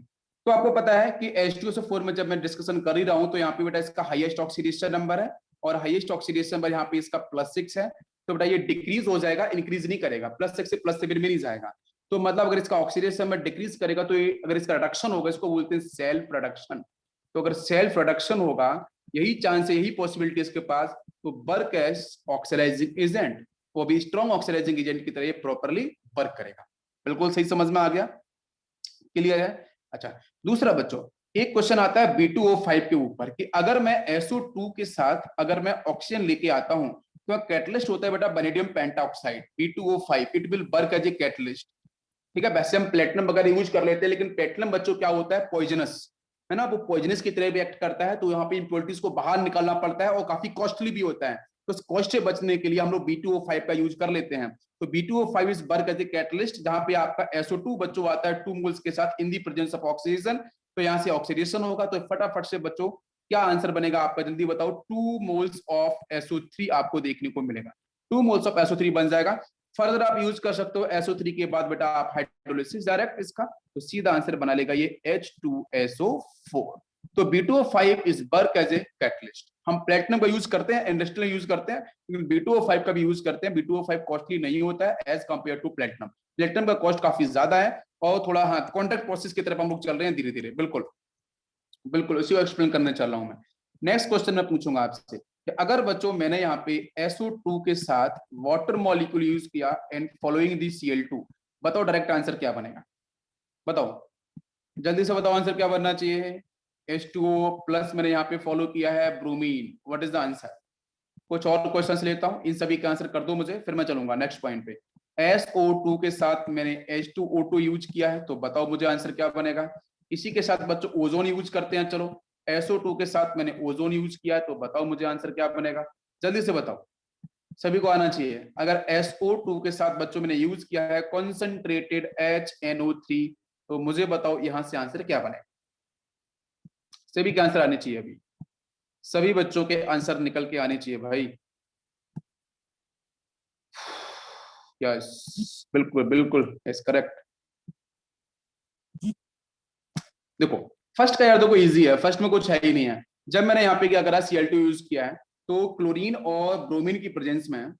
तो आपको पता है कि H2SO4 में जब मैं डिस्कशन कर ही रहा हूं तो यहाँ पे बेटा इसका हाईएस्ट ऑक्सीडेशन नंबर है, और हाईएस्ट ऑक्सीडेशन नंबर यहाँ पे इसका +6 है। तो बेटा ये डिक्रीज हो जाएगा, इंक्रीज नहीं करेगा, +6 से +7 में नहीं जाएगा। तो मतलब अगर इसका ऑक्सीडेशन नंबर डिक्रीज करेगा तो अगर इसका रिडक्शन होगा, इसको बोलते हैं सेल्फ रिडक्शन। तो अगर सेल्फ रिडक्शन होगा, यही चांस है, यही पॉसिबिलिटी इसके पास, तो वर्क एज ऑक्सीडाइजिंग एजेंट, वो भी स्ट्रॉन्ग ऑक्सीडाइजिंग एजेंट की तरह ये प्रॉपर्ली वर्क करेगा। बिल्कुल सही समझ में आ गया? क्लियर है? अच्छा, दूसरा बच्चों एक क्वेश्चन आता है B2O5 के ऊपर कि अगर मैं SO2 के साथ अगर मैं ऑक्सीजन लेके आता हूं तो कैटलिस्ट होता है बेटा vanadium pentoxide B2O5, it will work as a catalyst. ठीक है, वैसे हम प्लेटिनम वगैरह यूज कर लेते हैं, लेकिन प्लेटिनम बच्चों क्या होता है? पॉइजनस है ना, वो पॉइजनस की तरह भी एक्ट करता है। तो यहाँ पे इंप्योरिटीज को बाहर निकालना पड़ता है और काफी कॉस्टली भी होता है। तो कॉस्ट से बचने के लिए हम लोग B2O5 का यूज कर लेते हैं। तो B2O5 is work as a catalyst, जहां पे आपका SO2 बच्चों आता है 2 मोल्स के साथ इन दी प्रेजेंस ऑफ ऑक्सीजन। तो यहाँ से ऑक्सीडेशन होगा, तो फटाफट से बच्चों क्या आंसर बनेगा आपका? जल्दी बताओ। 2 मोल्स ऑफ SO3 आपको देखने को मिलेगा, 2 मोल्स ऑफ SO3 बन जाएगा। फर्दर आप यूज कर सकते हो SO3 के बाद बेटा आप हाइड्रोलिसिस डायरेक्ट इसका, तो सीधा आंसर बना लेगा ये H2SO4। तो B2O5 is work as a catalyst. हम प्लेटिनम का यूज करते हैं, इंडस्ट्रियल यूज करते हैं, लेकिन B2O5 का भी यूज करते हैं। B2O5 कॉस्टली नहीं होता है as compare to platinum. Platinum का कॉस्ट काफी ज्यादा है और थोड़ा हाँ कॉन्ट्रैक्ट प्रोसेस की तरफ हम लोग चल रहे हैं धीरे धीरे। बिल्कुल बिल्कुल इसी को एक्सप्लेन करने चल रहा हूं मैं। नेक्स्ट क्वेश्चन मैं पूछूंगा आपसे कि अगर बच्चों मैंने यहाँ पे SO2 के साथ वाटर मॉलिक्यूल यूज किया एंड फॉलोइंग दी Cl2, बताओ डायरेक्ट आंसर क्या बनेगा? बताओ जल्दी से बताओ, आंसर क्या बनना चाहिए? H2O प्लस मैंने यहाँ पे फॉलो किया है bromine. What is the answer? कुछ और क्वेश्चंस लेता हूँ, इन सभी का आंसर कर दो मुझे, फिर मैं चलूंगा नेक्स्ट पॉइंट पे। SO2 के साथ मैंने H2O2 यूज किया है, तो बताओ मुझे आंसर क्या बनेगा? इसी के साथ बच्चों ओजोन यूज करते हैं, चलो SO2 के साथ मैंने ओजोन यूज किया है, तो बताओ मुझे आंसर क्या बनेगा? जल्दी से बताओ, सभी को आना चाहिए। अगर SO2 के साथ बच्चों मैंने यूज किया है कॉन्सेंट्रेटेड HNO3, तो मुझे बताओ यहां से आंसर क्या बनेगा? सभी के आंसर आने चाहिए, अभी सभी बच्चों के आंसर निकल के आने चाहिए भाई। यस बिल्कुल बिल्कुल इज करेक्ट। देखो फर्स्ट का यार देखो इजी है, फर्स्ट में कुछ है ही नहीं है। जब मैंने यहाँ पे क्या करा Cl2 यूज किया है, तो क्लोरीन और ब्रोमीन की प्रेजेंस में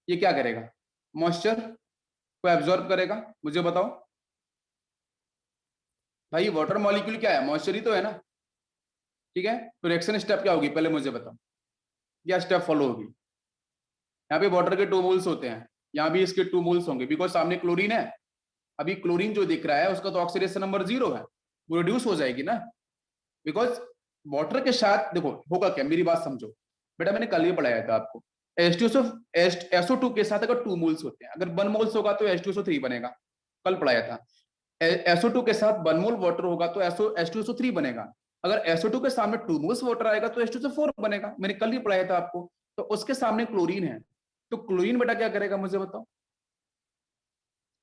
ये क्या करेगा? मॉइस्चर को एब्जॉर्ब करेगा। मुझे बताओ भाई, वाटर मॉलिक्यूल क्या है? मॉइस्चर ही तो है ना, ठीक है? तो रिएक्शन स्टेप क्या होगी पहले मुझे बताओ, क्या स्टेप फॉलो होगी? यहाँ पे वाटर के 2 मोल्स होते हैं, यहाँ भी इसके 2 मोल्स होंगे, बिकॉज सामने क्लोरीन है। अभी क्लोरीन जो दिख रहा है उसका तो ऑक्सीडेशन नंबर 0 है, वो रिड्यूस हो जाएगी ना, बिकॉज वाटर के साथ देखो होगा क्या, मेरी बात समझो बेटा, मैंने कल ही पढ़ाया था आपको। SO2 के साथ अगर 2 मोल्स होते हैं, अगर 1 मोल्स होगा तो H2SO3 बनेगा, कल पढ़ाया था। SO2 के साथ 1 मोल वाटर होगा तो H2SO3 बनेगा। अगर SO2 के सामने 2 मोल्स वाटर आएगा तो H2SO4 बनेगा, मैंने कल ही पढ़ाया था आपको। तो उसके सामने क्लोरीन है, तो क्लोरीन बेटा क्या करेगा मुझे बताओ?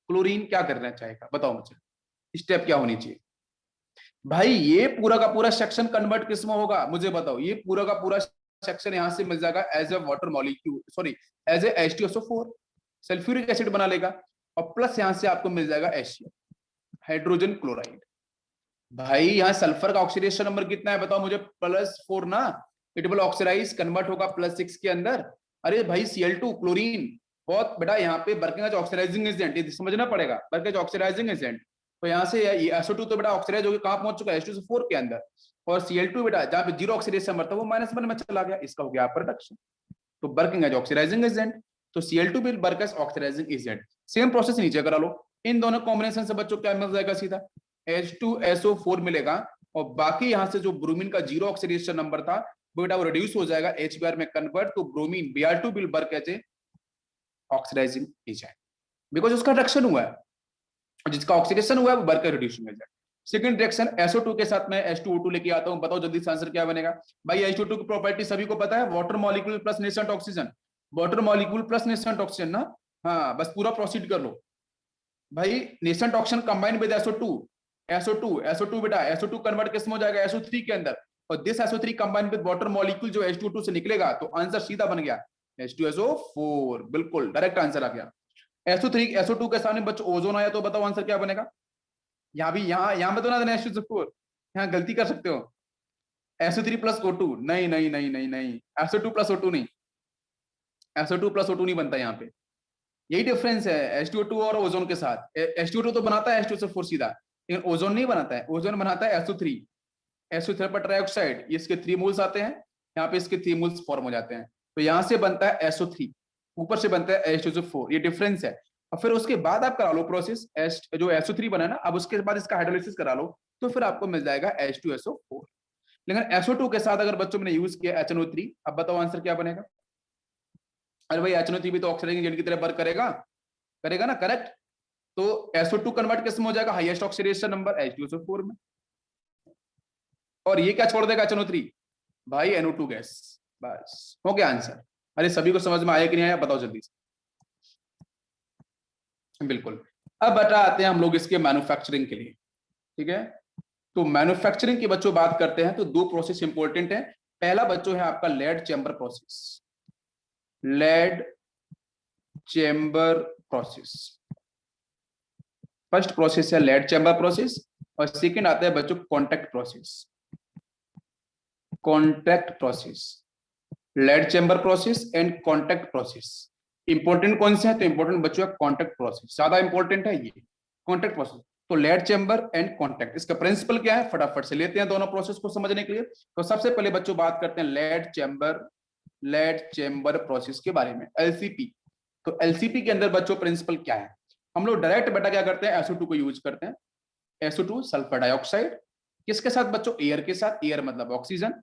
क्लोरीन क्या करना चाहेगा बताओ मुझे, स्टेप क्या होनी चाहिए? भाई ये पूरा का पूरा सेक्शन कन्वर्ट किस में होगा मुझे बताओ? ये पूरा का पूरा सेक्शन यहां से मिल जाएगा as a water molecule, sorry as a H2SO4, sulphuric acid बना लेगा, और प्लस यहां से आपको मिल जाएगा HCl, हाइड्रोजन क्लोराइड। भाई यहाँ सल्फर का ऑक्सीडेशन नंबर कितना है बताओ मुझे? +4 ना, इट विल ऑक्सीडाइज कन्वर्ट होगा +6 के अंदर। अरे भाई Cl2 क्लोरीन, बहुत बेटा यहाँ पे बर्किंग ऑक्सीडाइजिंग एजेंट, ये समझना पड़ेगा, बर्किंग ऑक्सीडाइजिंग एजेंट। तो यहाँ से ये SO2 तो बेटा ऑक्सीडाइज होकर कहां पहुंच चुका है? H2SO4 के अंदर, और Cl2 बेटा जहाँ पे 0 ऑक्सीडेशन नंबर था वो -1 में चला गया, इसका हो गया प्रोडक्शन। तो वर्किंग एज ऑक्सीडाइजिंग एजेंट, तो Cl2 will work as oxidising agent. Same process नीचे करा लो, इन दोनों कॉम्बिनेशन से बच्चों क्या मिल जाएगा? सीधा H2SO4 मिलेगा, और बाकी यहां से जो ब्रोमीन का 0 ऑक्सीडेशन नंबर था वो बेटा वो रिड्यूस हो जाएगा HBr में कन्वर्ट, तो bromine Br2 will work as a oxidising agent, because उसका रिडक्शन हुआ है, और जिसका ऑक्सीडेशन हुआ है वो work reducing agent. Second reaction SO2 के साथ मैं H2O2 लेके आता हूं, बताओ जल्दी से आंसर क्या बनेगा? भाई H2O2 की प्रॉपर्टी सभी को पता है, water molecule plus nascent oxygen, water molecule plus nascent oxygen ना। हाँ बस पूरा प्रोसीड कर लो भाई। Nascent oxygen combine with SO2 बेटा SO2 कन्वर्ट किस में हो जाएगा? SO3 के अंदर, और this SO3 combine with water molecule जो H2O2 से निकलेगा, तो आंसर सीधा बन गया H2SO4, बिल्कुल डायरेक्ट आंसर आ गया। SO2 के सामने बच्चों ओजोन आया, तो बताओ आंसर क्या बनेगा? यहाँ भी यहाँ पे तो ना देना H2SO4, यहाँ गलती कर सकते हो, SO3 प्लस O2, नहीं नहीं नहीं नहीं नहीं, SO2 प्लस O2 नहीं, SO2 प्लस O2 नहीं बनता यहाँ पे, यही डिफरेंस है H2O2 और ओजोन के साथ। H2O2 तो बनाता है H2SO4 सीधा, लेकिन ओजोन नहीं बनाता है, ओजोन बनाता है SO3 पर ट्राइऑक्साइड, इसके 3 मोल्स आते हैं, यहाँ पे इसके 3 मोल्स फॉर्म हो जाते हैं, तो यहाँ से बनता है SO3, ऊपर से बनता है H2SO4, ये डिफरेंस है। और फिर उसके बाद आप करा लो प्रोसेस, जो SO3 बना ना, अब उसके बाद इसका हाइड्रोलिसिस करा लो, तो फिर आपको मिल जाएगा H2SO4। लेकिन SO2 के साथ अगर बच्चों ने यूज किया HNO3, अब बताओ आंसर क्या बनेगा? अरे भाई HNO3 भी तो ऑक्सीडाइजिंग एजेंट की तरह वर्क करेगा, करेगा ना, करेक्ट? तो SO2 कन्वर्ट किस में हो जाएगा? हाईएस्ट ऑक्सीडेशन नंबर H2SO4 में, और ये क्या छोड़ देगा HNO3? भाई NO2 गैस, बस हो गया आंसर। अरे सभी को समझ में आया कि नहीं आया बताओ जल्दी से? बिल्कुल। अब बेटा आते हैं हम लोग इसके मैन्युफैक्चरिंग के लिए, ठीक है? तो मैन्युफैक्चरिंग की बच्चों बात करते हैं तो 2 प्रोसेस इंपॉर्टेंट है। पहला बच्चों है आपका lead chamber process, lead chamber process, first process है लेड चेंबर प्रोसेस, और सेकंड आता है बच्चों contact process. Contact process, lead chamber process and contact process. Important कौन से है? तो इंपॉर्टेंट बच्चों है कॉन्टैक्ट प्रोसेस, ज्यादा इंपॉर्टेंट है ये कॉन्टैक्ट प्रोसेस। तो लेड चैम्बर एंड कॉन्टैक्ट, इसका प्रिंसिपल क्या है फटाफट से लेते हैं दोनों प्रोसेस को समझने के लिए। तो सबसे पहले बच्चों बात करते हैं लेड चैम्बर प्रोसेस के बारे में, एलसीपी। तो एलसीपी के अंदर बच्चों प्रिंसिपल क्या है? हम लोग डायरेक्ट बेटा क्या करते हैं, SO2 को यूज करते हैं, SO2 सल्फर डाइऑक्साइड, किसके साथ बच्चों? एयर के साथ। एयर मतलब ऑक्सीजन,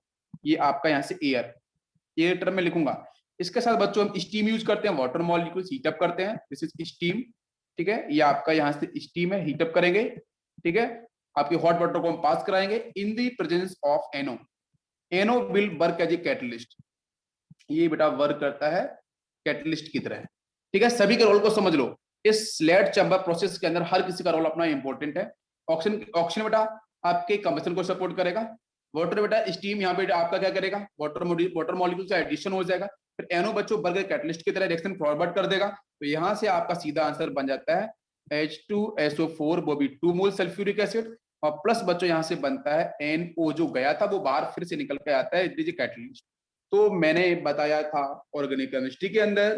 ये आपका यहाँ से एयर टर्म में लिखूंगा। इसके साथ बच्चों हम स्टीम यूज करते हैं, वाटर मॉलिक्यूल्स हीटअप करते हैं, दिस इज स्टीम, ठीक है। ये आपका यहाँ से स्टीम है, हीटअप करेंगे, ठीक है। आपके हॉट वाटर को हम पास कराएंगे in the presence of NO। NO will work as a catalyst, ये बेटा वर्क करता है कैटलिस्ट की तरह, ठीक है। सभी के रोल को समझ लो। इस लेड चैम्बर प्रोसेस के अंदर हर किसी का रोल अपना इंपॉर्टेंट है। ऑक्सीजन बेटा आपके कंबशन को सपोर्ट करेगा, वाटर बेटा स्टीम यहाँ पे आपका क्या करेगा, वाटर मॉलिक्यूल से एडिशन हो जाएगा, फिर NO बच्चों बर्गर कैटलिस्ट की तरह रिएक्शन फॉरवर्ड कर देगा। तो यहाँ से आपका सीधा आंसर बन जाता है H2SO4, वो भी 2 मोल सल्फ्यूरिक एसिड, और प्लस बच्चों यहाँ से बनता है NO, जो गया था वो बाहर फिर से निकल के आता है, इट इज कैटलिस्ट। तो मैंने बताया था ऑर्गेनिक केमिस्ट्री के अंदर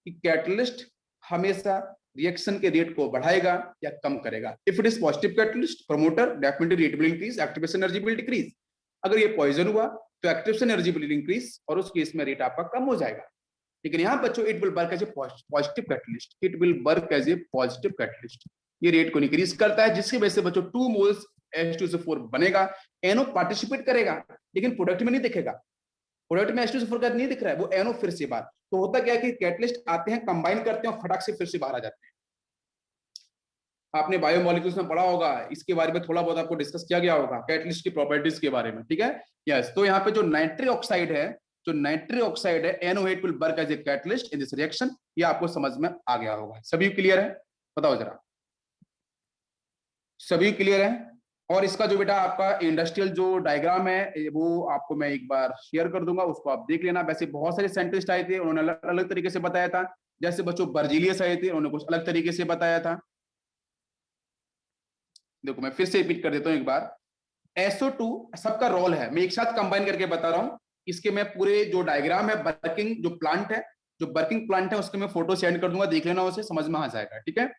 कि कैटलिस्ट हमेशा रिएक्शन के रेट को बढ़ाएगा या कम करेगा। If it is positive catalyst promoter, definitely rate will increase, activation energy will decrease. अगर ये पॉइजन हुआ तो एक्टिवेशन एनर्जी विल इंक्रीज और उस केस में रेट आपका कम हो जाएगा। लेकिन यहाँ बच्चों it will work as a positive catalyst, it will work as a positive catalyst, ये रेट को इंक्रीज करता है, जिसकी वजह से बच्चों 2 मोल्स H2SO4 बनेगा। NO पार्टिसिपेट करेगा लेकिन प्रोडक्ट में नहीं दिखेगा, प्रोडक्ट में H2SO4 का नहीं दिख रहा है, वो NO फिर से बाहर। तो होता क्या है कि कैटलिस्ट आते हैं, कंबाइन करते हैं और फटाक से फिर से बाहर आ जाते हैं। आपने बायोमोलिक्यूल्स में पढ़ा होगा, इसके बारे में थोड़ा बहुत आपको डिस्कस किया गया होगा, कैटलिस्ट की प्रॉपर्टीज के बारे में, ठीक है। यस, तो यहाँ पे जो नाइट्रिक ऑक्साइड है, NO8 will work as a catalyst in this reaction, ये आपको समझ में आ गया होगा। सभी क्लियर है? बताओ जरा, सभी क्लियर है? और इसका जो बेटा आपका इंडस्ट्रियल जो डायग्राम है वो आपको मैं एक बार शेयर कर दूंगा, उसको आप देख लेना। वैसे बहुत सारे साइंटिस्ट आए थे, उन्होंने अलग अलग तरीके से बताया था। जैसे बच्चों बर्जीलियस आए थे, उन्होंने कुछ अलग तरीके से बताया था। देखो मैं फिर से रिपीट कर देता हूं एक बार। SO2 सबका रोल है, मैं एक साथ कंबाइन करके बता रहा हूं। इसके मैं पूरे जो डायग्राम है, वर्किंग जो प्लांट है, जो वर्किंग प्लांट है, उसके मैं फोटो सेंड कर दूंगा, देख लेना, उसे समझ में आ जाएगा, ठीक है।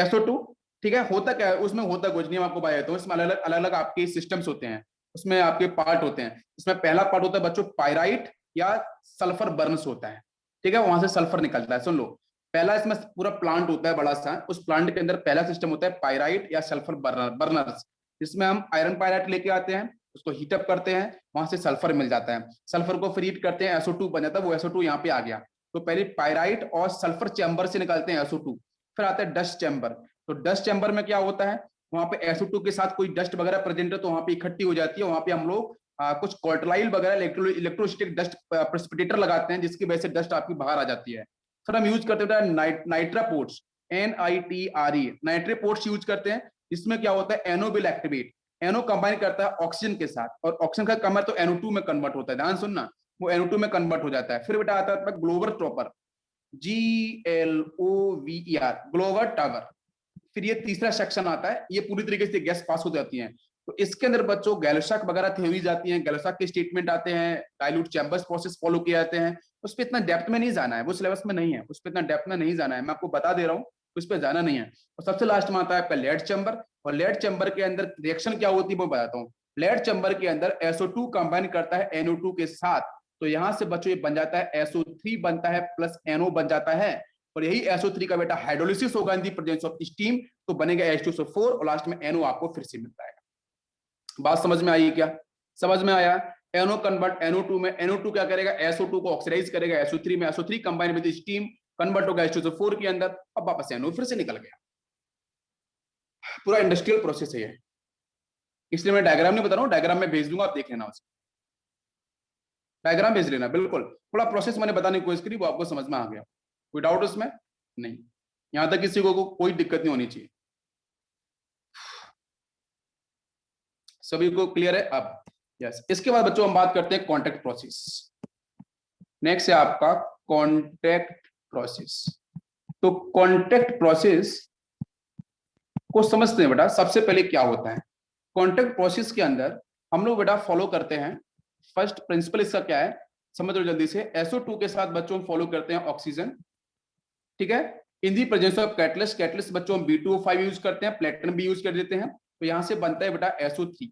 SO2, ठीक है। होता क्या है उसमें, होता कुछ नहीं, आपको बताया तो इसमें अलग अलग आपके सिस्टम्स होते हैं, उसमें आपके पार्ट होते हैं। इसमें पहला पार्ट होता है बच्चों पायराइट या सल्फर बर्न्स होता है, ठीक है, वहां से सल्फर निकलता है। सुन लो, पहला इसमें पूरा प्लांट होता है बड़ा सा, उस प्लांट के अंदर पहला सिस्टम होता है पायराइट या सल्फर बर्नर्स, जिसमें हम आयरन पायराइट लेके आते हैं, उसको हीटअप करते हैं, वहां से सल्फर मिल जाता है, सल्फर को फिर हीट करते हैं, SO2 बन जाता है, वो SO2 यहाँ पे आ गया। तो पहले पायराइट और सल्फर चैम्बर से निकालते हैं SO2, फिर आता है डस्ट चैम्बर। तो डस्ट चैम्बर में क्या होता है, वहां पे SO2 के साथ कोई डस्ट वगैरह प्रेजेंट है तो वहां पे इकट्ठी हो जाती है, वहां पे हम लोग कुछ कॉर्टिलाइल वगैरह इलेक्ट्रोस्टैटिक डस्ट प्रेसिपिटेटर लगाते हैं, जिसकी वजह से डस्ट आपकी बाहर आ जाती है। फिर हम यूज करते हैं नाइट्रापोर्ट्स, NITRE, नाइट्रापोर्ट्स यूज करते हैं, जिसमें क्या होता है NO will activate, NO combine करता है ऑक्सीजन के साथ, और ऑक्सीजन का कम है तो NO2 में कन्वर्ट होता है, ध्यान सुनना, वो NO2 में कन्वर्ट हो जाता है। फिर बेटा आता है global topper, GLOVER, global tower. फिर ये तीसरा सेक्शन आता है, ये पूरी तरीके से गैस पास हो जाती है। तो इसके अंदर बच्चों गैलोशाक वगैरह थ्योरी जाती हैं, गैलोशाक के स्टेटमेंट आते हैं, डाइल्यूट चैम्बर्स प्रोसेस फॉलो किए जाते हैं। उस पर इतना डेप्थ में नहीं जाना है, वो सिलेबस में नहीं है, उस पर इतना डेप्थ में नहीं जाना है, मैं आपको बता दे रहा हूँ, उस पर जाना नहीं है। और सबसे लास्ट में आता है आपका लेड चैम्बर, और लेड चैम्बर के अंदर रिएक्शन क्या होती है वो बताता हूँ। लेड चैम्बर के अंदर SO2 कंबाइन करता है NO2 के साथ, तो यहाँ से बच्चों ये बन जाता है SO3 बनता है प्लस NO बन जाता है, और यही SO3 का बेटा हाइड्रोलिसिस होगा इन दी प्रेजेंस ऑफ स्टीम, तो बनेगा H2SO4 और लास्ट में NO आपको फिर से मिल जाएगा। बात समझ में आई क्या? समझ में आया? NO कन्वर्ट NO2 में, NO2 क्या करेगा, SO2 को ऑक्सीडाइज करेगा SO3 में, SO3 combine with steam convert होगा H2SO4 के अंदर, अब वापस NO फिर से निकल गया। पूरा इंडस्ट्रियल प्रोसेस है ये, इसलिए मैं डायग्राम नहीं बता रहा हूँ, डायग्राम में भेज दूंगा, आप देख लेना, उसे डायग्राम भेज लेना, बिल्कुल पूरा प्रोसेस मैंने बताने की कोशिश करी, वो आपको समझ में आ गया, कोई डाउट उसमें नहीं, यहां तक किसी को कोई दिक्कत नहीं होनी चाहिए, सभी को क्लियर है अब? यस। इसके बाद बच्चों हम बात करते हैं कॉन्टैक्ट प्रोसेस। नेक्स्ट है आपका कॉन्टैक्ट प्रोसेस। तो कॉन्टैक्ट प्रोसेस को समझते हैं बेटा, सबसे पहले क्या होता है कॉन्टैक्ट प्रोसेस के अंदर, हम लोग बेटा फॉलो करते हैं फर्स्ट प्रिंसिपल इसका क्या है समझ लो जल्दी से। SO2 के साथ बच्चों फॉलो करते हैं ऑक्सीजन, ठीक है, in the presence of catalyst. Catalyst बच्चों B2O5 यूज करते हैं, प्लेटिनम भी यूज कर देते हैं, तो यहां से बनता है बेटा SO3,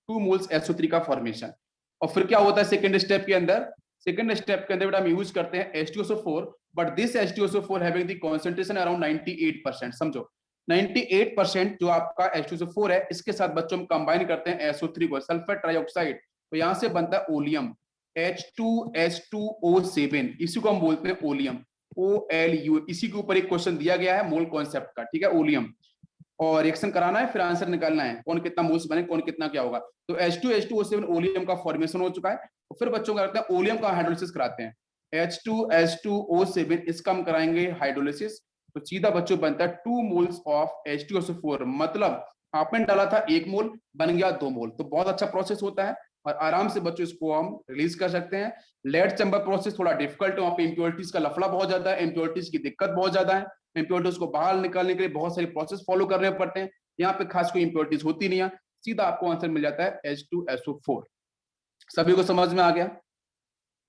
2 मोल्स SO3 का फॉर्मेशन। और फिर क्या होता है सेकंड स्टेप के अंदर, सेकंड स्टेप के अंदर बेटा हम यूज करते हैं H2SO4, but this H2SO4 having the concentration around 98%। समझो 98% जो आपका H2SO4 है, इसके साथ बच्चों हम कंबाइन करते हैं SO3 को, सल्फर ट्राइऑक्साइड, तो यहां से बनता है ओलियम, H2S2O7, इसी को हम बोलते हैं ओलियम, OLU। इसी के ऊपर एक क्वेश्चन दिया गया है मोल कॉन्सेप्ट का, ठीक है, ओलियम, और रिएक्शन कराना है, फिर आंसर निकालना है कौन कितना मोल्स बने, कौन कितना क्या होगा। तो H2H2O7 ओलियम का फॉर्मेशन हो चुका है, और फिर बच्चों का करते हैं ओलियम का हाइड्रोलिसिस कराते हैं, H2H2O7 इसका हम कराएंगे हाइड्रोलिसिस, तो सीधा बच्चों बनता है 2 मोल्स ऑफ H2SO4, मतलब आपने डाला था 1 मोल बन गया 2 मोल। तो बहुत अच्छा प्रोसेस होता है और आराम से बच्चों इसको हम रिलीज कर सकते हैं। लेड चैम्बर प्रोसेस थोड़ा डिफिकल्ट है, वहां पे इंप्योरिटीज का लफड़ा बहुत ज्यादा है, इंप्योरिटीज की दिक्कत बहुत ज्यादा है, इंप्योरिटीज को बाहर निकालने के लिए बहुत सारे प्रोसेस फॉलो करने पड़ते हैं। यहाँ पे खास कोई इंप्योरिटीज होती नहीं है, सीधा आपको आंसर मिल जाता है H2SO4। सभी को समझ में आ गया,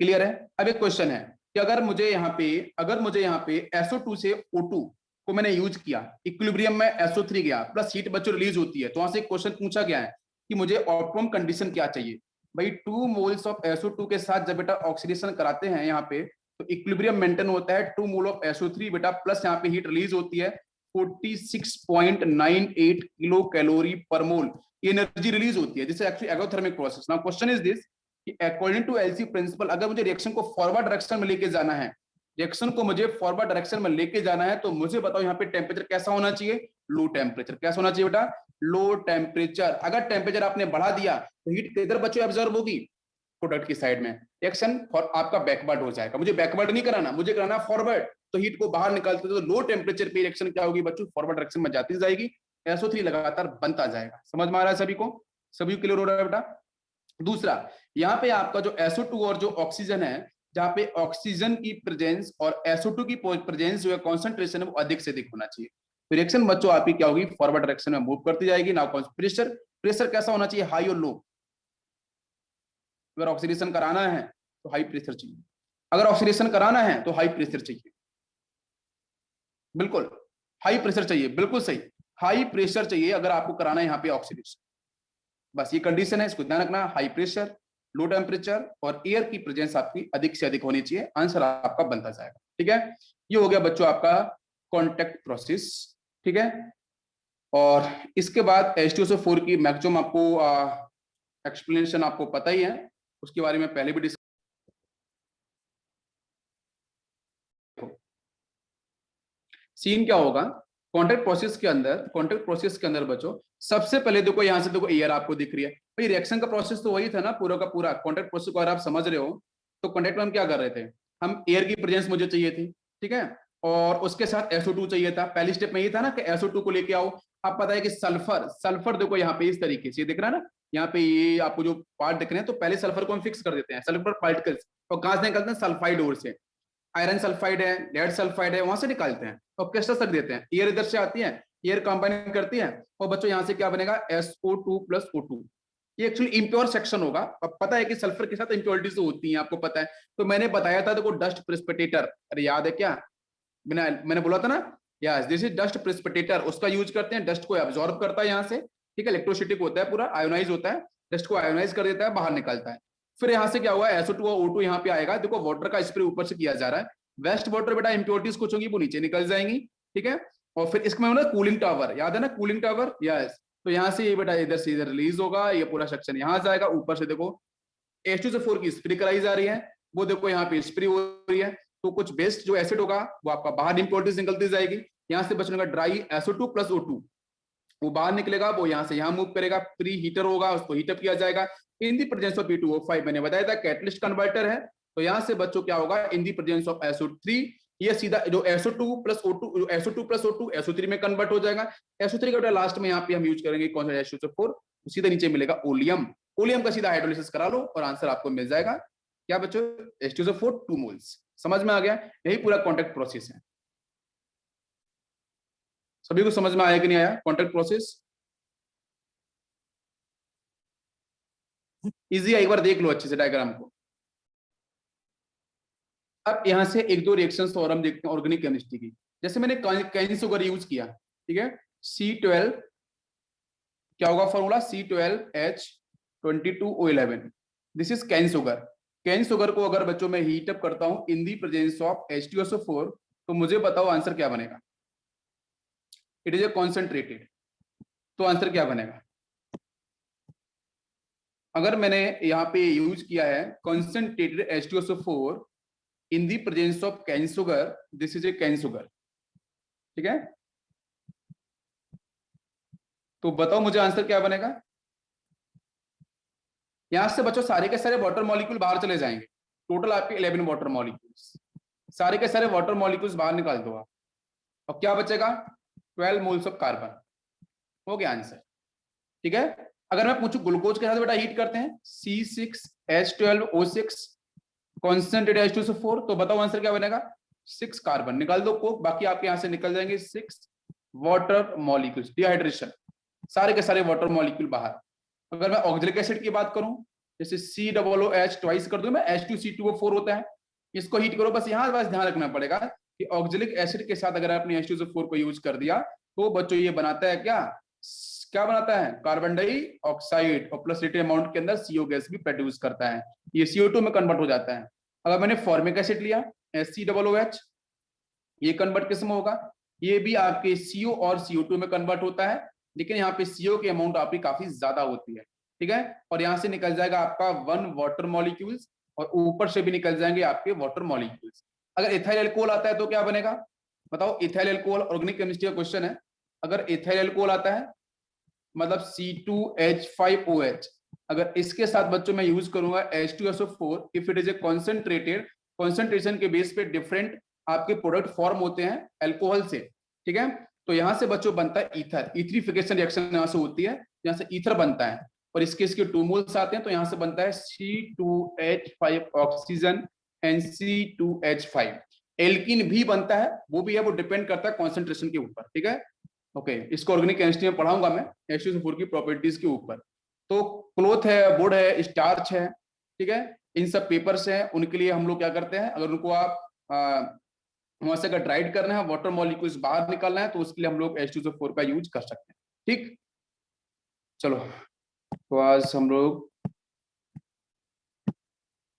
क्लियर है। अब एक क्वेश्चन है कि अगर मुझे यहाँ पे SO2 से O2 को मैंने यूज किया, इक्विलिब्रियम में SO3 गया, प्लस हीट बच्चों रिलीज होती है, तो वहां से एक क्वेश्चन पूछा गया है कि मुझे ऑप्टिमम कंडीशन क्या चाहिए। भाई 2 मोल्स ऑफ SO2 के साथ जब बेटा ऑक्सीडेशन कराते हैं यहाँ पे, तो इक्विलिब्रियम मेंटेन होता है 2 मोल ऑफ SO3 बेटा, प्लस यहाँ पे हीट रिलीज होती है 46.98 किलो कैलोरी पर मोल, ये एनर्जी रिलीज होती है, जिसे actually exothermic process. Now question is this कि अकॉर्डिंग टू एलसी प्रिंसिपल, अगर मुझे रिएक्शन को फॉरवर्ड डायरेक्शन में लेके जाना है, रिएक्शन को मुझे फॉरवर्ड डायरेक्शन में लेके जाना है, तो मुझे बताओ यहाँ पे टेम्परेचर कैसा होना चाहिए, लो टेम्परेचर। कैसा होना चाहिए बेटा, लो टेम्परेचर। अगर टेम्परेचर आपने बढ़ा दिया तो हीट किधर बच्चों एब्जॉर्ब होगी, प्रोडक्ट की साइड में, रिएक्शन फॉर आपका बैकवर्ड हो जाएगा। मुझे बैकवर्ड नहीं कराना, मुझे कराना फॉरवर्ड, तो हीट को बाहर निकालते तो लो टेम्परेचर पे रिएक्शन क्या होगी बच्चों, फॉरवर्ड डायरेक्शन में जाती जाएगी, SO3 लगातार बनता जाएगा। समझ में आ रहा है सभी को, सभी क्लियर हो रहा है बेटा। दूसरा, यहाँ पे आपका जो SO2 और जो ऑक्सीजन है, जहाँ पे ऑक्सीजन की प्रेजेंस और SO2 की प्रेजेंस जो है कॉन्सेंट्रेशन है वो अधिक से अधिक होना चाहिए, तो रिएक्शन बच्चों आपकी क्या होगी, फॉरवर्ड डायरेक्शन में मूव करती जाएगी। नाउ प्रेशर, प्रेशर कैसा होना चाहिए, हाई और लो। अगर ऑक्सीडेशन कराना है तो हाई प्रेशर चाहिए, अगर ऑक्सीडेशन कराना है तो हाई प्रेशर चाहिए, बिल्कुल हाई प्रेशर चाहिए, बिल्कुल सही, हाई प्रेशर चाहिए अगर आपको कराना है यहाँ पे ऑक्सीडेशन। बस ये कंडीशन है, इसको ध्यान रखना, हाई प्रेशर, लो टेम्परेचर और एयर की प्रेजेंस आपकी अधिक से अधिक होनी चाहिए, आंसर आपका बनता जाएगा। ठीक है, ये हो गया बच्चों आपका कॉन्टैक्ट प्रोसेस। ठीक है, और इसके बाद H2SO4 की मैक्सिमम आपको एक्सप्लेनेशन आपको पता ही है, उसके बारे में पहले भी सीन क्या होगा कॉन्टैक्ट प्रोसेस के अंदर बच्चों, सबसे पहले देखो यहाँ से देखो एयर आपको दिख रही है, भाई रिएक्शन का प्रोसेस तो वही था ना पूरा का पूरा, कॉन्टैक्ट प्रोसेस को अगर आप समझ रहे हो तो कॉन्टैक्ट में हम क्या कर रहे थे, हम एयर की प्रेजेंस मुझे चाहिए थी, ठीक है, और उसके साथ SO2 चाहिए था। पहली स्टेप में ये था ना कि SO2 को लेके आओ, आप पता है कि सल्फर देखो यहाँ पे इस तरीके से दिख रहा है ना, यहाँ पे ये आपको जो पार्ट दिख रहे हैं, तो पहले सल्फर को हम फिक्स कर देते हैं, सल्फर पार्टिकल्स, और कहां से निकलते हैं, सल्फाइड ओर से, आयरन सल्फाइड है, लेड सल्फाइड है, वहां से निकालते हैं और क्रिस्टल तक देते हैं, एयर इधर से आती है, एयर कंबाइन करती है, और बच्चों यहाँ से क्या बनेगा SO2 + O2। ये एक्चुअली इम्प्योर सेक्शन होगा, अब पता है कि सल्फर के साथ इंप्योरिटीज तो होती हैं, आपको पता है, तो मैंने बताया था देखो डस्ट प्रेसिपिटेटर, अरे याद है क्या, मैंने बोला था ना, yes this is dust precipitator, उसका यूज करते हैं, डस्ट को एब्जॉर्ब करता है यहाँ से, ठीक है, इलेक्ट्रोस्टैटिक होता है, पूरा आयोनाइज होता है, डस्ट को आयोनाइज कर देता है, बाहर निकालता है। फिर यहाँ से क्या हुआ, SO2 और O2 यहाँ पे आएगा, देखो वाटर का स्प्रे ऊपर से किया जा रहा है, वेस्ट वाटर बेटा इंप्योरिटीज कुछ होंगी वो नीचे निकल जाएंगी, ठीक है, और फिर इसमें ना कूलिंग टावर, याद है ना कूलिंग टावर, यस, तो यहाँ से ये बेटा इधर से इधर रिलीज होगा, ये पूरा सेक्शन यहाँ जाएगा, ऊपर से देखो H2SO4 की स्प्रे कराई जा रही है, वो देखो यहाँ पे स्प्रे हो रही है, तो कुछ बेस्ट जो एसिड होगा वो आपका बाहर इंप्योरिटीज निकलती जाएगी, यहाँ से बचने का ड्राई SO2 + O2, वो बाहर निकलेगा, वो यहाँ से यहाँ मूव करेगा, प्री हीटर होगा, उसको हीटअप किया जाएगा इन दी प्रेजेंस ऑफ B2O5, मैंने बताया था कैटलिस्ट कन्वर्टर है, तो यहाँ से बच्चों क्या होगा, इन दी प्रेजेंस ऑफ SO3, ये सीधा जो SO2 + O2 SO3 में कन्वर्ट हो जाएगा, SO3 का लास्ट में यहाँ पे हम यूज करेंगे कौन सा, H2SO4, सीधे नीचे मिलेगा ओलियम, ओलियम का सीधा हाइड्रोलिसिस करा लो और आंसर आपको मिल जाएगा क्या बच्चों, H2SO4 2 मोल्स। समझ में आ गया, यही पूरा कॉन्टैक्ट प्रोसेस है। सभी को समझ में आया कि नहीं आया कॉन्टैक्ट प्रोसेस? इजी है, एक बार देख लो अच्छे से डायग्राम को। अब यहाँ से एक दो रिएक्शंस तो और हम देखते हैं ऑर्गेनिक केमिस्ट्री की। जैसे मैंने कैन शुगर यूज किया, ठीक है, C12 क्या होगा formula, C12H22O11, this is cane sugar. Cane sugar को अगर बच्चों में हीट अप करता हूं इन दी प्रेजेंस ऑफ H2SO4, तो मुझे बताओ आंसर क्या बनेगा। इट इज ए कॉन्सेंट्रेटेड, तो आंसर क्या बनेगा। अगर मैंने यहाँ पे यूज किया है concentrated H2SO4 in the presence of cane sugar, this is a cane sugar, ठीक है, तो बताओ मुझे आंसर क्या बनेगा। यहां से बच्चों सारे के सारे वाटर मॉलिक्यूल बाहर चले जाएंगे, टोटल आपके 11 वाटर मॉलिक्यूल्स, सारे के सारे वाटर मॉलिक्यूल्स बाहर निकाल दो आप, और क्या बचेगा 12 मोल्स ऑफ कार्बन, हो गया आंसर, ठीक है। अगर मैं पूछूं ग्लूकोज के साथ बेटा हीट करते हैं C6H12O6 कॉन्सेंट्रेटेड H2SO4, तो बताओ आंसर क्या बनेगा, 6 कार्बन, निकाल दो कोक, बाकी आपके यहां से निकल जाएंगे 6 वाटर मॉलिक्यूल्स, डिहाइड्रेशन, सारे के सारे वाटर मॉलिक्यूल बाहर। अगर मैं ऑक्जेलिक एसिड की बात करूं, जैसे COOH ट्वाइस कर दूं मैं, H2C2O4 होता है, इसको हीट करो, बस यहाँ बस ध्यान रखना पड़ेगा कि ऑक्जेलिक एसिड के साथ अगर आपने H2SO4 को यूज कर दिया तो बच्चों ये बनाता है क्या बनाता है, कार्बन डाइऑक्साइड, और प्लस लिटिल अमाउंट के अंदर CO गैस भी प्रोड्यूस करता है, ये CO2 में कन्वर्ट हो जाता है। अगर मैंने फॉर्मिक एसिड लिया HCOOH, ये कन्वर्ट किस में होगा, ये भी आपके CO और CO2 में कन्वर्ट होता है, लेकिन यहाँ पे CO की अमाउंट आपकी काफी ज्यादा होती है, ठीक है, और यहाँ से निकल जाएगा आपका 1 वाटर मॉलिक्यूल्स, और ऊपर से भी निकल जाएंगे आपके वाटर मॉलिक्यूल्स। अगर इथाइल अल्कोहल आता है तो क्या बनेगा, बताओ, इथाइल अल्कोहल ऑर्गेनिक केमिस्ट्री का क्वेश्चन है। अगर इथाइल अल्कोहल आता है मतलब C2H5OH, अगर इसके साथ बच्चों मैं यूज करूंगा H2SO4, if it is a concentrated, concentration के बेस पे डिफरेंट आपके प्रोडक्ट फॉर्म होते हैं अल्कोहल से, ठीक है, तो यहां से बच्चों बनता है ईथर, इथरीफिकेशन रिएक्शन यहां से होती है, यहां से ईथर बनता है, और इसके 2 मोल्स आते हैं, तो यहां से बनता है C2H5 oxygen and C2H5। Alkene भी बनता है, वो भी है, वो डिपेंड करता है कॉन्सेंट्रेशन के ऊपर, ठीक है, ओके, इसको ऑर्गेनिक केमिस्ट्री में पढ़ाऊंगा मैं H2SO4 की प्रॉपर्टीज के ऊपर। तो क्लोथ है, वुड है, स्टार्च है, ठीक है, इन सब पेपर्स हैं, उनके लिए हम लोग क्या करते हैं, अगर उनको आप वहां से अगर ड्राइड करना है, वाटर मॉलिक्यूल्स बाहर निकालना है, तो उसके लिए हम लोग H2SO4 का यूज कर सकते हैं, ठीक। चलो, तो आज हम लोग